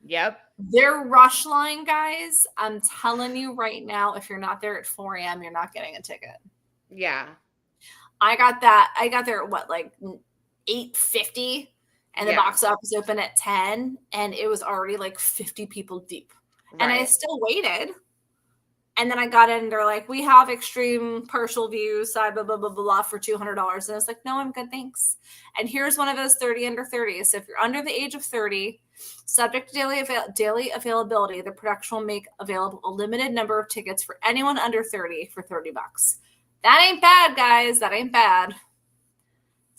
Yep. Their rush line, guys, I'm telling you right now, if you're not there at 4 a.m., you're not getting a ticket. Yeah. I got there at what, like 8:50, and the box office opened at 10, and it was already like 50 people deep. Right. And I still waited. And then I got in, and they're like, we have extreme partial views, blah, blah, blah, blah, blah, for $200. And I was like, no, I'm good, thanks. And here's one of those 30 under 30. So if you're under the age of 30, subject to daily availability, the production will make available a limited number of tickets for anyone under 30 for $30. That ain't bad, guys. That ain't bad.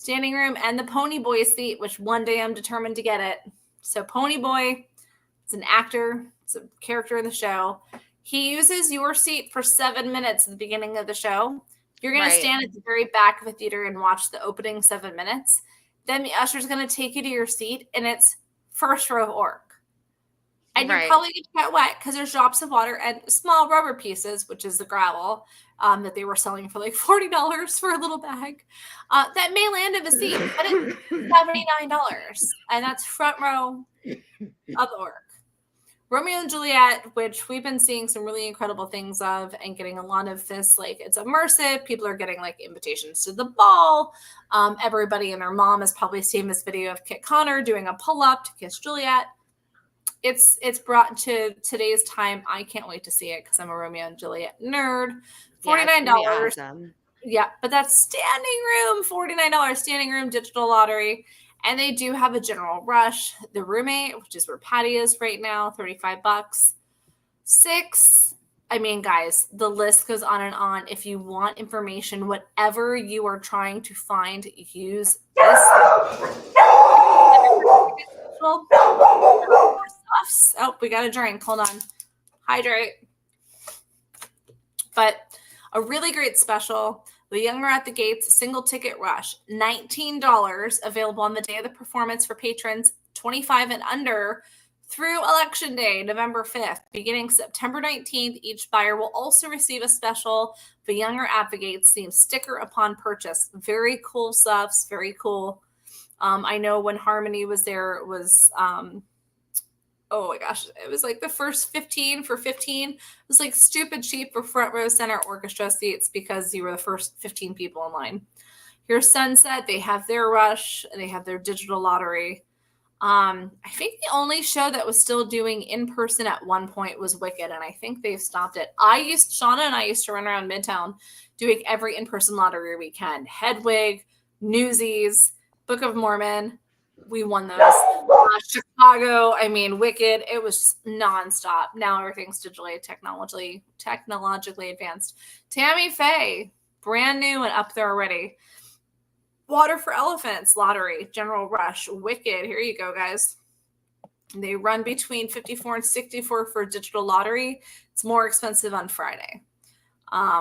standing room, and the Pony Boy seat, which one day I'm determined to get it. So Pony Boy is an actor, it's a character in the show. He uses your seat for 7 minutes at the beginning of the show. You're going to stand at the very back of the theater and watch the opening 7 minutes. Then the usher's going to take you to your seat, and it's first row orc. And you're probably going to get wet because there's drops of water and small rubber pieces, which is the gravel that they were selling for like $40 for a little bag. That may land in the seat, but it's $79. And that's front row of the orc. Romeo and Juliet, which we've been seeing some really incredible things of and getting a lot of this, like it's immersive. People are getting like invitations to the ball. Everybody and their mom has probably seen this video of Kit Connor doing a pull-up to kiss Juliet. It's brought to today's time. I can't wait to see it because I'm a Romeo and Juliet nerd. $49. Awesome. Yeah, but that's standing room, $49 standing room digital lottery. And they do have a general rush. The Roommate, which is where Patty is right now, $35. 6. I mean, guys, the list goes on and on. If you want information, whatever you are trying to find, use this. Oh, we got a drink. Hold on. Hydrate. But a really great special. The Younger at the Gates single ticket rush, $19 available on the day of the performance for patrons 25 and under through Election Day, November 5th. Beginning September 19th, each buyer will also receive a special The Younger at the Gates themed sticker upon purchase. Very cool stuff. Very cool. I know when Harmony was there, it was oh my gosh, it was like the first 15 for 15. It was like stupid cheap for front row center orchestra seats because you were the first 15 people in line. Here's Sunset. They have their rush. They have their digital lottery. I think the only show that was still doing in person at one point was Wicked, and I think they've stopped it. Shauna and I used to run around Midtown doing every in-person lottery weekend. Hedwig, Newsies, Book of Mormon. We won those. Chicago, I mean, Wicked. It was nonstop. Now everything's digitally, technologically advanced. Tammy Faye, brand new and up there already. Water for Elephants, lottery, general rush, Wicked. Here you go, guys. They run between 54 and 64 for digital lottery. It's more expensive on Friday.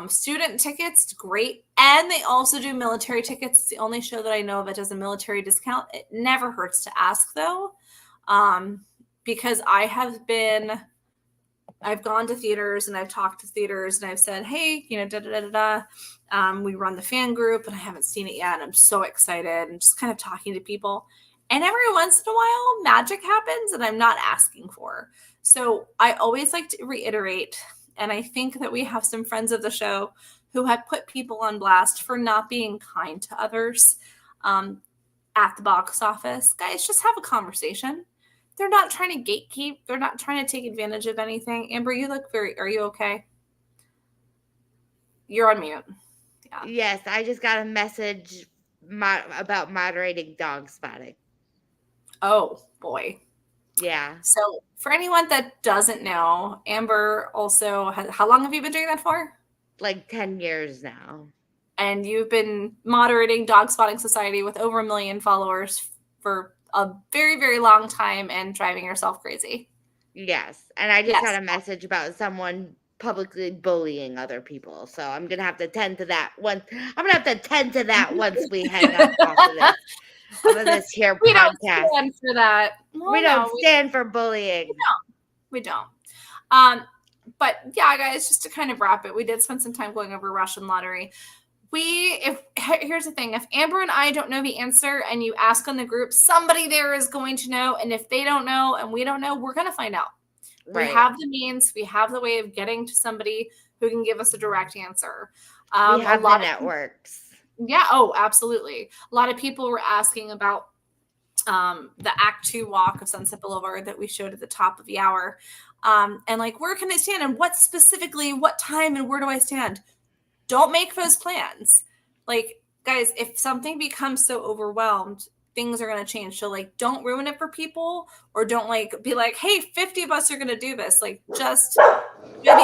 Student tickets, great. And they also do military tickets. It's the only show that I know of that does a military discount. It never hurts to ask, though, because I've gone to theaters and I've talked to theaters and I've said, hey, we run the fan group and I haven't seen it yet. And I'm so excited and just kind of talking to people. And every once in a while, magic happens and I'm not asking for. So I always like to reiterate. And I think that we have some friends of the show who have put people on blast for not being kind to others at the box office. Guys, just have a conversation. They're not trying to gatekeep. They're not trying to take advantage of anything. Amber, you look are you okay? You're on mute. Yeah. Yes, I just got a message about moderating dog spotting. Oh, boy. Yeah. So for anyone that doesn't know, Amber also how long have you been doing that for? Like 10 years now. And you've been moderating Dog Spotting Society with over 1 million followers for a very, very long time and driving yourself crazy. Yes. And I just got a message about someone publicly bullying other people. So I'm going to have to tend to that once we hang up off of this here we podcast. Don't stand for that. We don't stand for bullying. We don't. But yeah, guys, just to kind of wrap it, we did spend some time going over Russian lottery. Here's the thing. If Amber and I don't know the answer and you ask on the group, somebody there is going to know. And if they don't know and we don't know, we're going to find out. Right. We have the means. We have the way of getting to somebody who can give us a direct answer. We have the networks. Yeah. Oh, absolutely. A lot of people were asking about the Act 2 walk of Sunset Boulevard that we showed at the top of the hour. And like, where can I stand and what time and where do I stand? Don't make those plans. Like, guys, if something becomes so overwhelmed, things are going to change. So like, don't ruin it for people or don't like be like, hey, 50 of us are going to do this. Like just maybe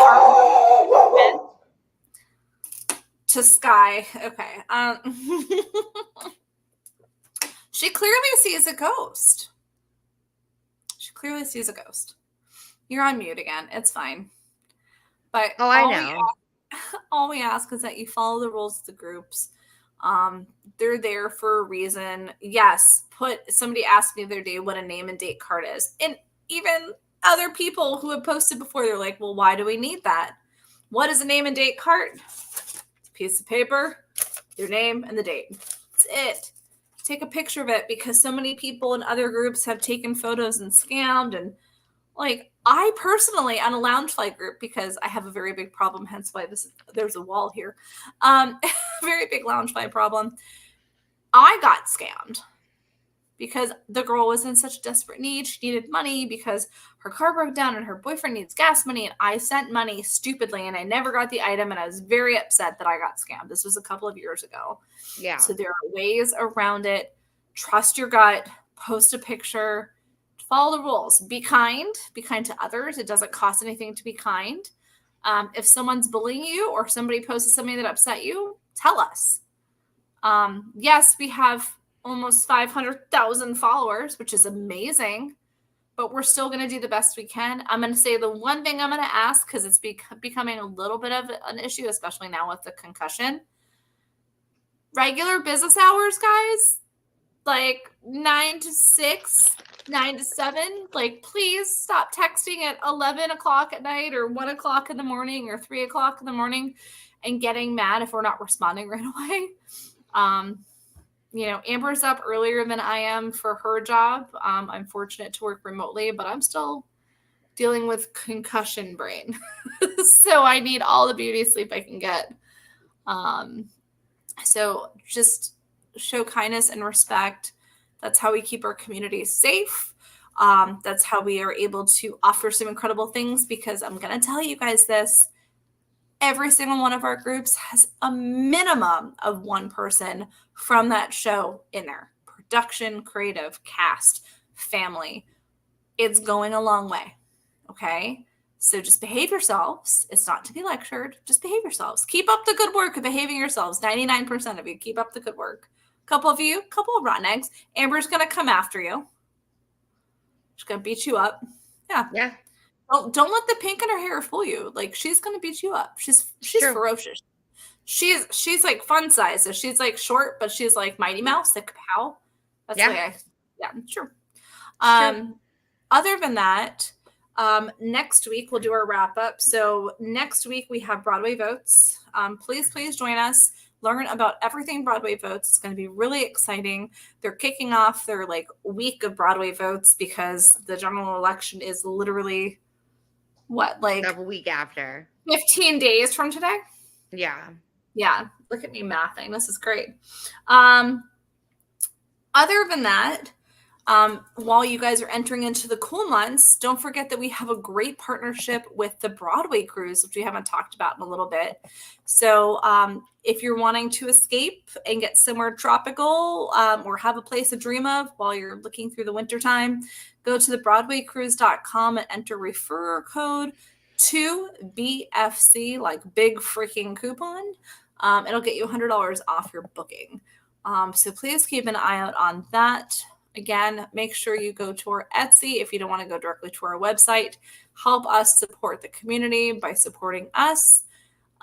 to Sky. Okay. She clearly sees a ghost. She clearly sees a ghost. You're on mute again. It's fine. But I know. All we ask is that you follow the rules of the groups. They're there for a reason. Yes, somebody asked me the other day what a name and date card is. And even other people who have posted before, they're like, well, why do we need that? What is a name and date card? It's a piece of paper, your name, and the date. That's it. Take a picture of it, because so many people in other groups have taken photos and scammed. And like, I personally, on a Loungefly group, because I have a very big problem, hence why there's a wall here, very big Loungefly problem. I got scammed because the girl was in such desperate need. She needed money because her car broke down and her boyfriend needs gas money. And I sent money stupidly and I never got the item. And I was very upset that I got scammed. This was a couple of years ago. Yeah. So there are ways around it. Trust your gut. Post a picture. Follow the rules. Be kind. Be kind to others. It doesn't cost anything to be kind. If someone's bullying you or somebody posted something that upset you, tell us. Yes, we have almost 500,000 followers, which is amazing, but we're still going to do the best we can. I'm going to say the one thing I'm going to ask, because it's becoming a little bit of an issue, especially now with the concussion. Regular business hours, guys, like 9 to 6, 9 to 7, like, please stop texting at 11 o'clock at night or 1 o'clock in the morning or 3 o'clock in the morning and getting mad if we're not responding right away. Amber's up earlier than I am for her job. I'm fortunate to work remotely, but I'm still dealing with concussion brain. So I need all the beauty sleep I can get. So just show kindness and respect. That's how we keep our community safe. That's how we are able to offer some incredible things, because I'm going to tell you guys this. Every single one of our groups has a minimum of one person from that show in there. Production, creative, cast, family. It's going a long way. Okay? So just behave yourselves. It's not to be lectured. Just behave yourselves. Keep up the good work of behaving yourselves. 99% of you, keep up the good work. Couple of rotten eggs. Amber's going to come after you. She's going to beat you up. Yeah. Don't let the pink in her hair fool you. Like, she's gonna beat you up. She's ferocious. She's like fun size. So she's like short, but she's like Mighty Mouse, like pow. That's the way sure. Other than that, next week we'll do our wrap up. So next week we have Broadway Votes. Please join us. Learn about everything Broadway Votes. It's going to be really exciting. They're kicking off their like week of Broadway Votes because the general election is literally a week after. 15 days from today? Yeah. Look at me mathing. This is great. Other than that, while you guys are entering into the cool months, don't forget that we have a great partnership with the Broadway Cruise, which we haven't talked about in a little bit. So if you're wanting to escape and get somewhere tropical or have a place to dream of while you're looking through the wintertime, go to the BroadwayCruise.com and enter referrer code 2BFC, like big freaking coupon. It'll get you $100 off your booking. So please keep an eye out on that. Again, make sure you go to our Etsy if you don't want to go directly to our website. Help us support the community by supporting us.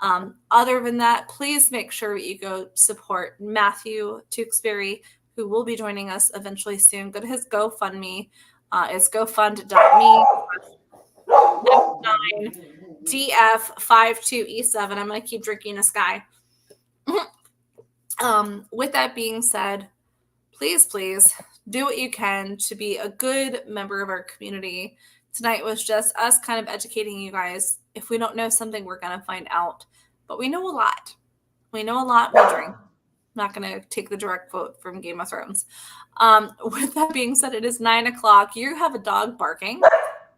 Other than that, please make sure you go support Matthew Tewksbury, who will be joining us eventually soon. Go to his GoFundMe. It's GoFund.me/DF52E7. I'm going to keep drinking this guy. With that being said, please do what you can to be a good member of our community. Tonight was just us kind of educating you guys. If we don't know something, we're going to find out. But we know a lot. We drink. I'm not going to take the direct quote from Game of Thrones. With that being said, it is 9 o'clock. You have a dog barking.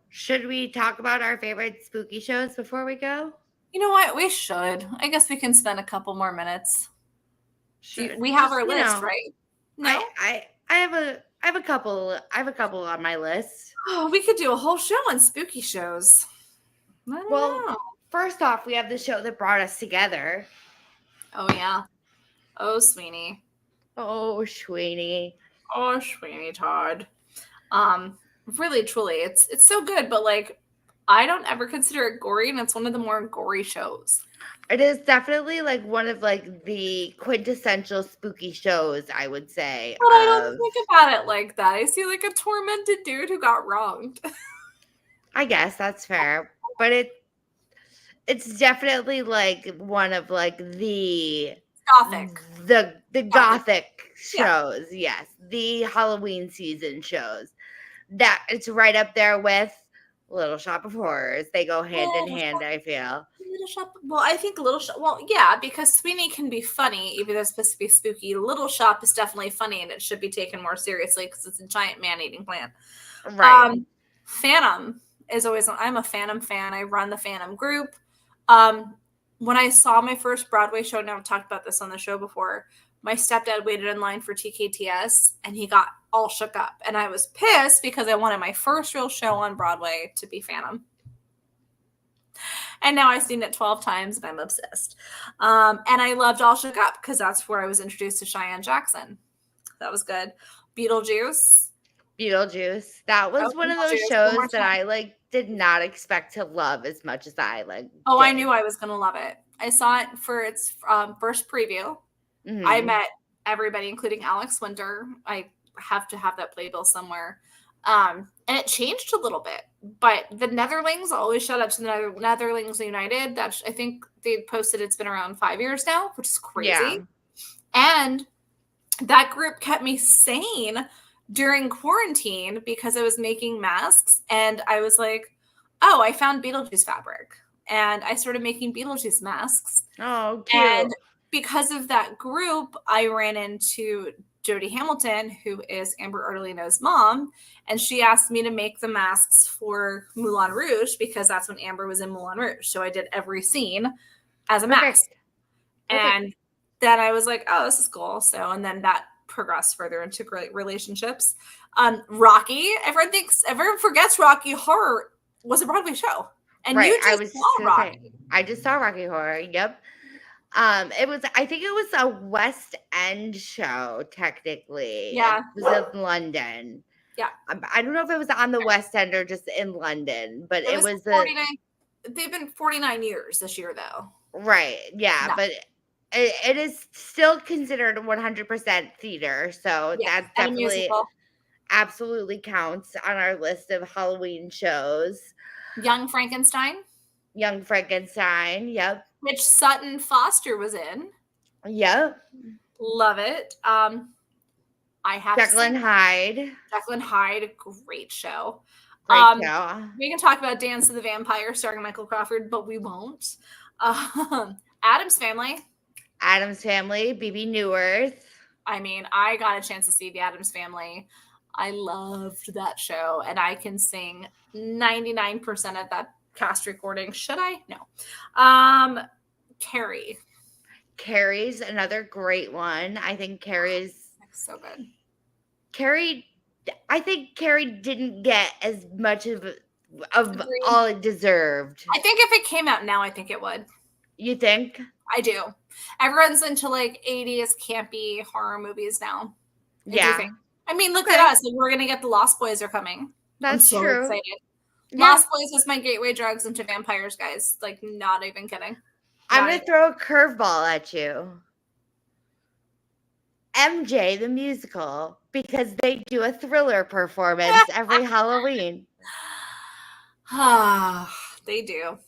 Should we talk about our favorite spooky shows before we go? You know what? We should. I guess we can spend a couple more minutes. We have our list, right? No, I have a couple. I have a couple on my list. Oh, we could do a whole show on spooky shows. I don't know. First off, we have the show that brought us together. Oh yeah. Oh, Sweeney. Oh, Sweeney. Oh, Sweeney Todd. Really, truly, it's so good, but like, I don't ever consider it gory, and it's one of the more gory shows. It is definitely like one of like the quintessential spooky shows, I would say. But I don't think about it like that. I see like a tormented dude who got wronged. I guess that's fair, but it's definitely like one of like the Gothic. the gothic Yeah. shows. Yes, the Halloween season shows. That it's right up there with Little Shop of Horrors. They go hand in hand, I feel. Little Shop. Well, I think Little Shop. Well, yeah, because Sweeney can be funny, even though it's supposed to be spooky. Little Shop is definitely funny, and it should be taken more seriously because it's a giant man-eating plant. Right. Phantom is always. I'm a Phantom fan. I run the Phantom group. When I saw my first Broadway show, and I've talked about this on the show before, my stepdad waited in line for TKTS, and he got all shook up. And I was pissed because I wanted my first real show on Broadway to be Phantom. And now I've seen it 12 times, and I'm obsessed. And I loved All Shook Up because that's where I was introduced to Cheyenne Jackson. That was good. Beetlejuice. That was one of those Beetlejuice, shows one more that I like did not expect to love as much as I like. Oh, I did. knew I was going to love it. I saw it for its first preview. Mhm. I met everybody, including Alex Winter. I have to have that playbill somewhere. And it changed a little bit. But the Netherlings, always shout out to the Netherlings United. That I think they posted it's been around 5 years now, which is crazy. Yeah. And that group kept me sane during quarantine because I was making masks, and I was like, oh, I found Beetlejuice fabric, and I started making Beetlejuice masks. Oh, cute. And because of that group, I ran into Jodie Hamilton, who is Amber Ardolino's mom, and she asked me to make the masks for Moulin Rouge because that's when Amber was in Moulin Rouge. So I did every scene as a mask. And then I was like, oh, this is cool. So, and then that progressed further into great relationships. Rocky, everyone forgets Rocky Horror was a Broadway show. And Right, you just saw Rocky. I just saw Rocky Horror. Yep. I think it was a West End show, technically. Yeah. It was in London. Yeah. I don't know if it was on the West End or just in London, but it was 49. They've been 49 years this year, though. right. Yeah, Yeah. but it is still considered 100% theater, so Yeah, that and a definitely musical. absolutely counts on our list of Halloween shows. Young Frankenstein, Young Frankenstein. Yep. which Sutton Foster was in. Yep. Love it. I have Jekyll and seen Hyde. Jekyll and Hyde, great show. Great show. We can talk about Dance of the Vampire starring Michael Crawford, but we won't. Addams Family. Addams Family, BB Newirth. I mean, I got a chance to see the Addams Family. I loved that show, and I can sing 99% of that cast recording. Should I? No. Carrie. Carrie's another great one. I think Carrie's so good. I think Carrie didn't get as much of all it deserved. I think if it came out now, I think it would. You think? I do. Everyone's into like 80s campy horror movies now. Yeah. I mean, look at us. Like, we're going to get the Lost Boys are coming. That's I'm so true. excited. Yeah. Lost Boys is my gateway drugs into vampires, guys. Like, not even kidding. I'm going to throw a curveball at you. MJ, the musical, because they do a Thriller performance every Halloween. They do.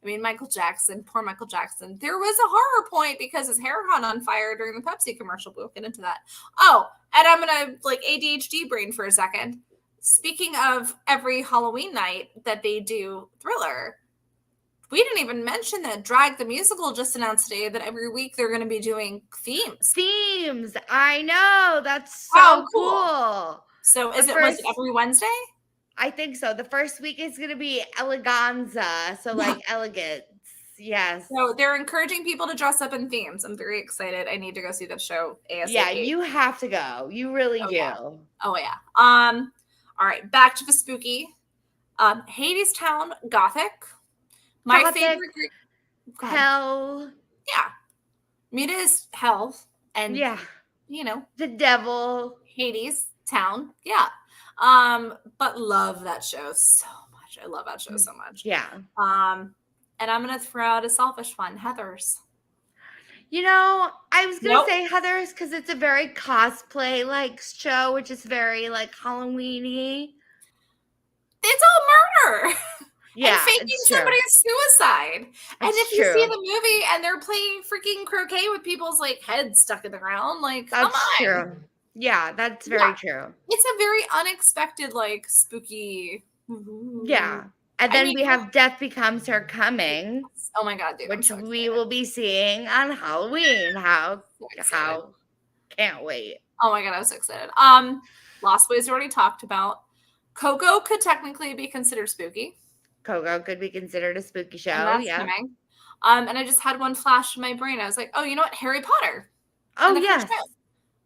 I mean, Michael Jackson, poor Michael Jackson. There was a horror point because his hair caught on fire during the Pepsi commercial. We'll get into that. Oh, and I'm going to like ADHD brain for a second. Speaking of every Halloween night that they do Thriller, we didn't even mention that Drag the Musical just announced today that every week they're going to be doing themes. I know. That's so cool. So was it every Wednesday? I think so. The first week is going to be eleganza. So like elegance. Yes. So they're encouraging people to dress up in themes. I'm very excited. I need to go see that show ASAP. Yeah, you have to go. You really do. Yeah. Oh yeah. All right, back to the spooky. Hadestown Gothic. My favorite group. Hell. Yeah. Mita is hell. And yeah. You know. The devil. Hades town. Yeah. But love that show so much. I love that show so much. Yeah. And I'm gonna throw out a selfish one, Heather's. You know, I was gonna Nope. say Heather's because it's a very cosplay like show, which is very like Halloween-y. It's all murder. Yeah, and faking it's true. somebody's suicide. And It's if you see true. the movie and they're playing freaking croquet with people's like heads stuck in the ground, like come That's on. true. Yeah, that's very true. It's a very unexpected, like spooky. Yeah. And then we have Death Becomes Her Coming, Oh my god, dude! which we will be seeing on Halloween. How can't wait. Oh my god, I was so excited. Lost Boys already talked about. Coco could technically be considered spooky. Coco could be considered a spooky show. And that's Yeah. coming. And I just had one flash in my brain. I was like, oh, you know what? Harry Potter. Oh yes.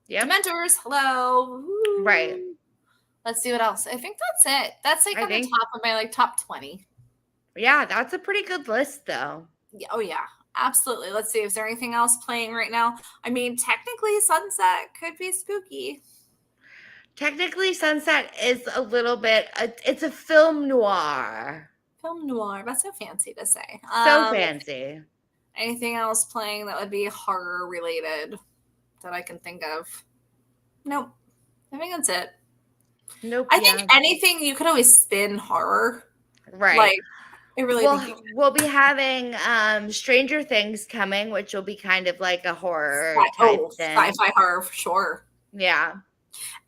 Yeah. Dementors. Hello. Woo. Right. Let's see what else. I think that's it. That's like on the top of my like top 20. Yeah, that's a pretty good list though. Yeah, oh yeah. Absolutely. Let's see. Is there anything else playing right now? I mean, technically Sunset could be spooky. Technically Sunset is a little bit it's a film noir. Film noir. That's so fancy to say. So fancy. Anything else playing that would be horror related that I can think of? Nope. I think that's it. Nope. I think anything you could always spin horror. Right. Like I really think we'll be having Stranger Things coming, which will be kind of like a horror type thing. Sci-fi horror for sure. Yeah.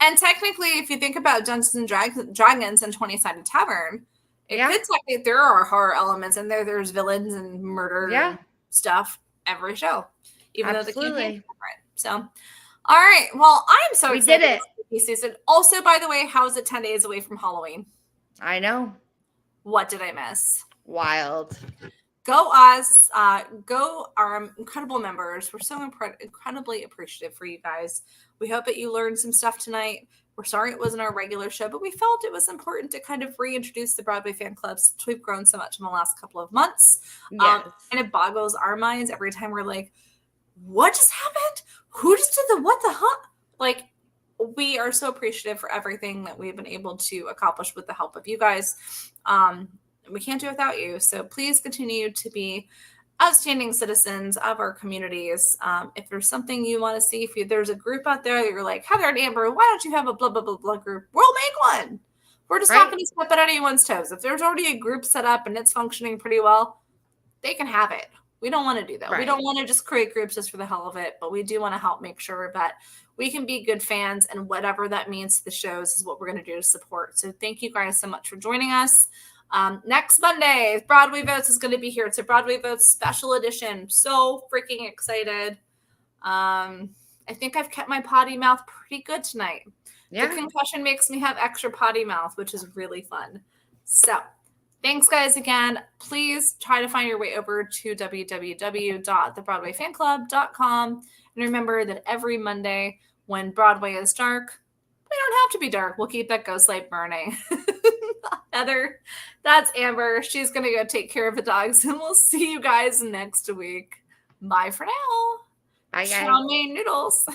And technically, if you think about Dungeons and Dragons and 20-Sided Tavern, it could technically, there are horror elements in there. There's villains and murder and stuff every show, even though the campaign is different. So, all right. Well, I'm so excited. We did it. Season. Also, by the way, how is it 10 days away from Halloween? I know. What did I miss? Wild. Go us. Go our incredible members. We're so incredibly appreciative for you guys. We hope that you learned some stuff tonight. We're sorry it wasn't our regular show, but we felt it was important to kind of reintroduce the Broadway fan clubs since we've grown so much in the last couple of months. Yes. And it boggles our minds every time we're like, what just happened? Who just did the what the huh? Like, we are so appreciative for everything that we've been able to accomplish with the help of you guys. We can't do it without you. So please continue to be outstanding citizens of our communities. If there's something you want to see, if there's a group out there that you're like, Heather and Amber, why don't you have a blah, blah, blah, blah group? We'll make one. We're just not going to step on anyone's toes. If there's already a group set up and it's functioning pretty well, they can have it. We don't want to do that. We don't want to just create groups just for the hell of it, but we do want to help make sure that we can be good fans, and whatever that means to the shows is what we're going to do to support. So thank you guys so much for joining us. Next Monday, Broadway Votes is going to be here. It's a Broadway Votes special edition. So freaking excited. I think I've kept my potty mouth pretty good tonight. Yeah. The concussion makes me have extra potty mouth, which is really fun. So thanks, guys, again. Please try to find your way over to www.thebroadwayfanclub.com. And remember that every Monday when Broadway is dark, we don't have to be dark. We'll keep that ghost light burning. Heather, that's Amber. She's going to go take care of the dogs, and we'll see you guys next week. Bye for now. Bye, guys. Chow mein noodles.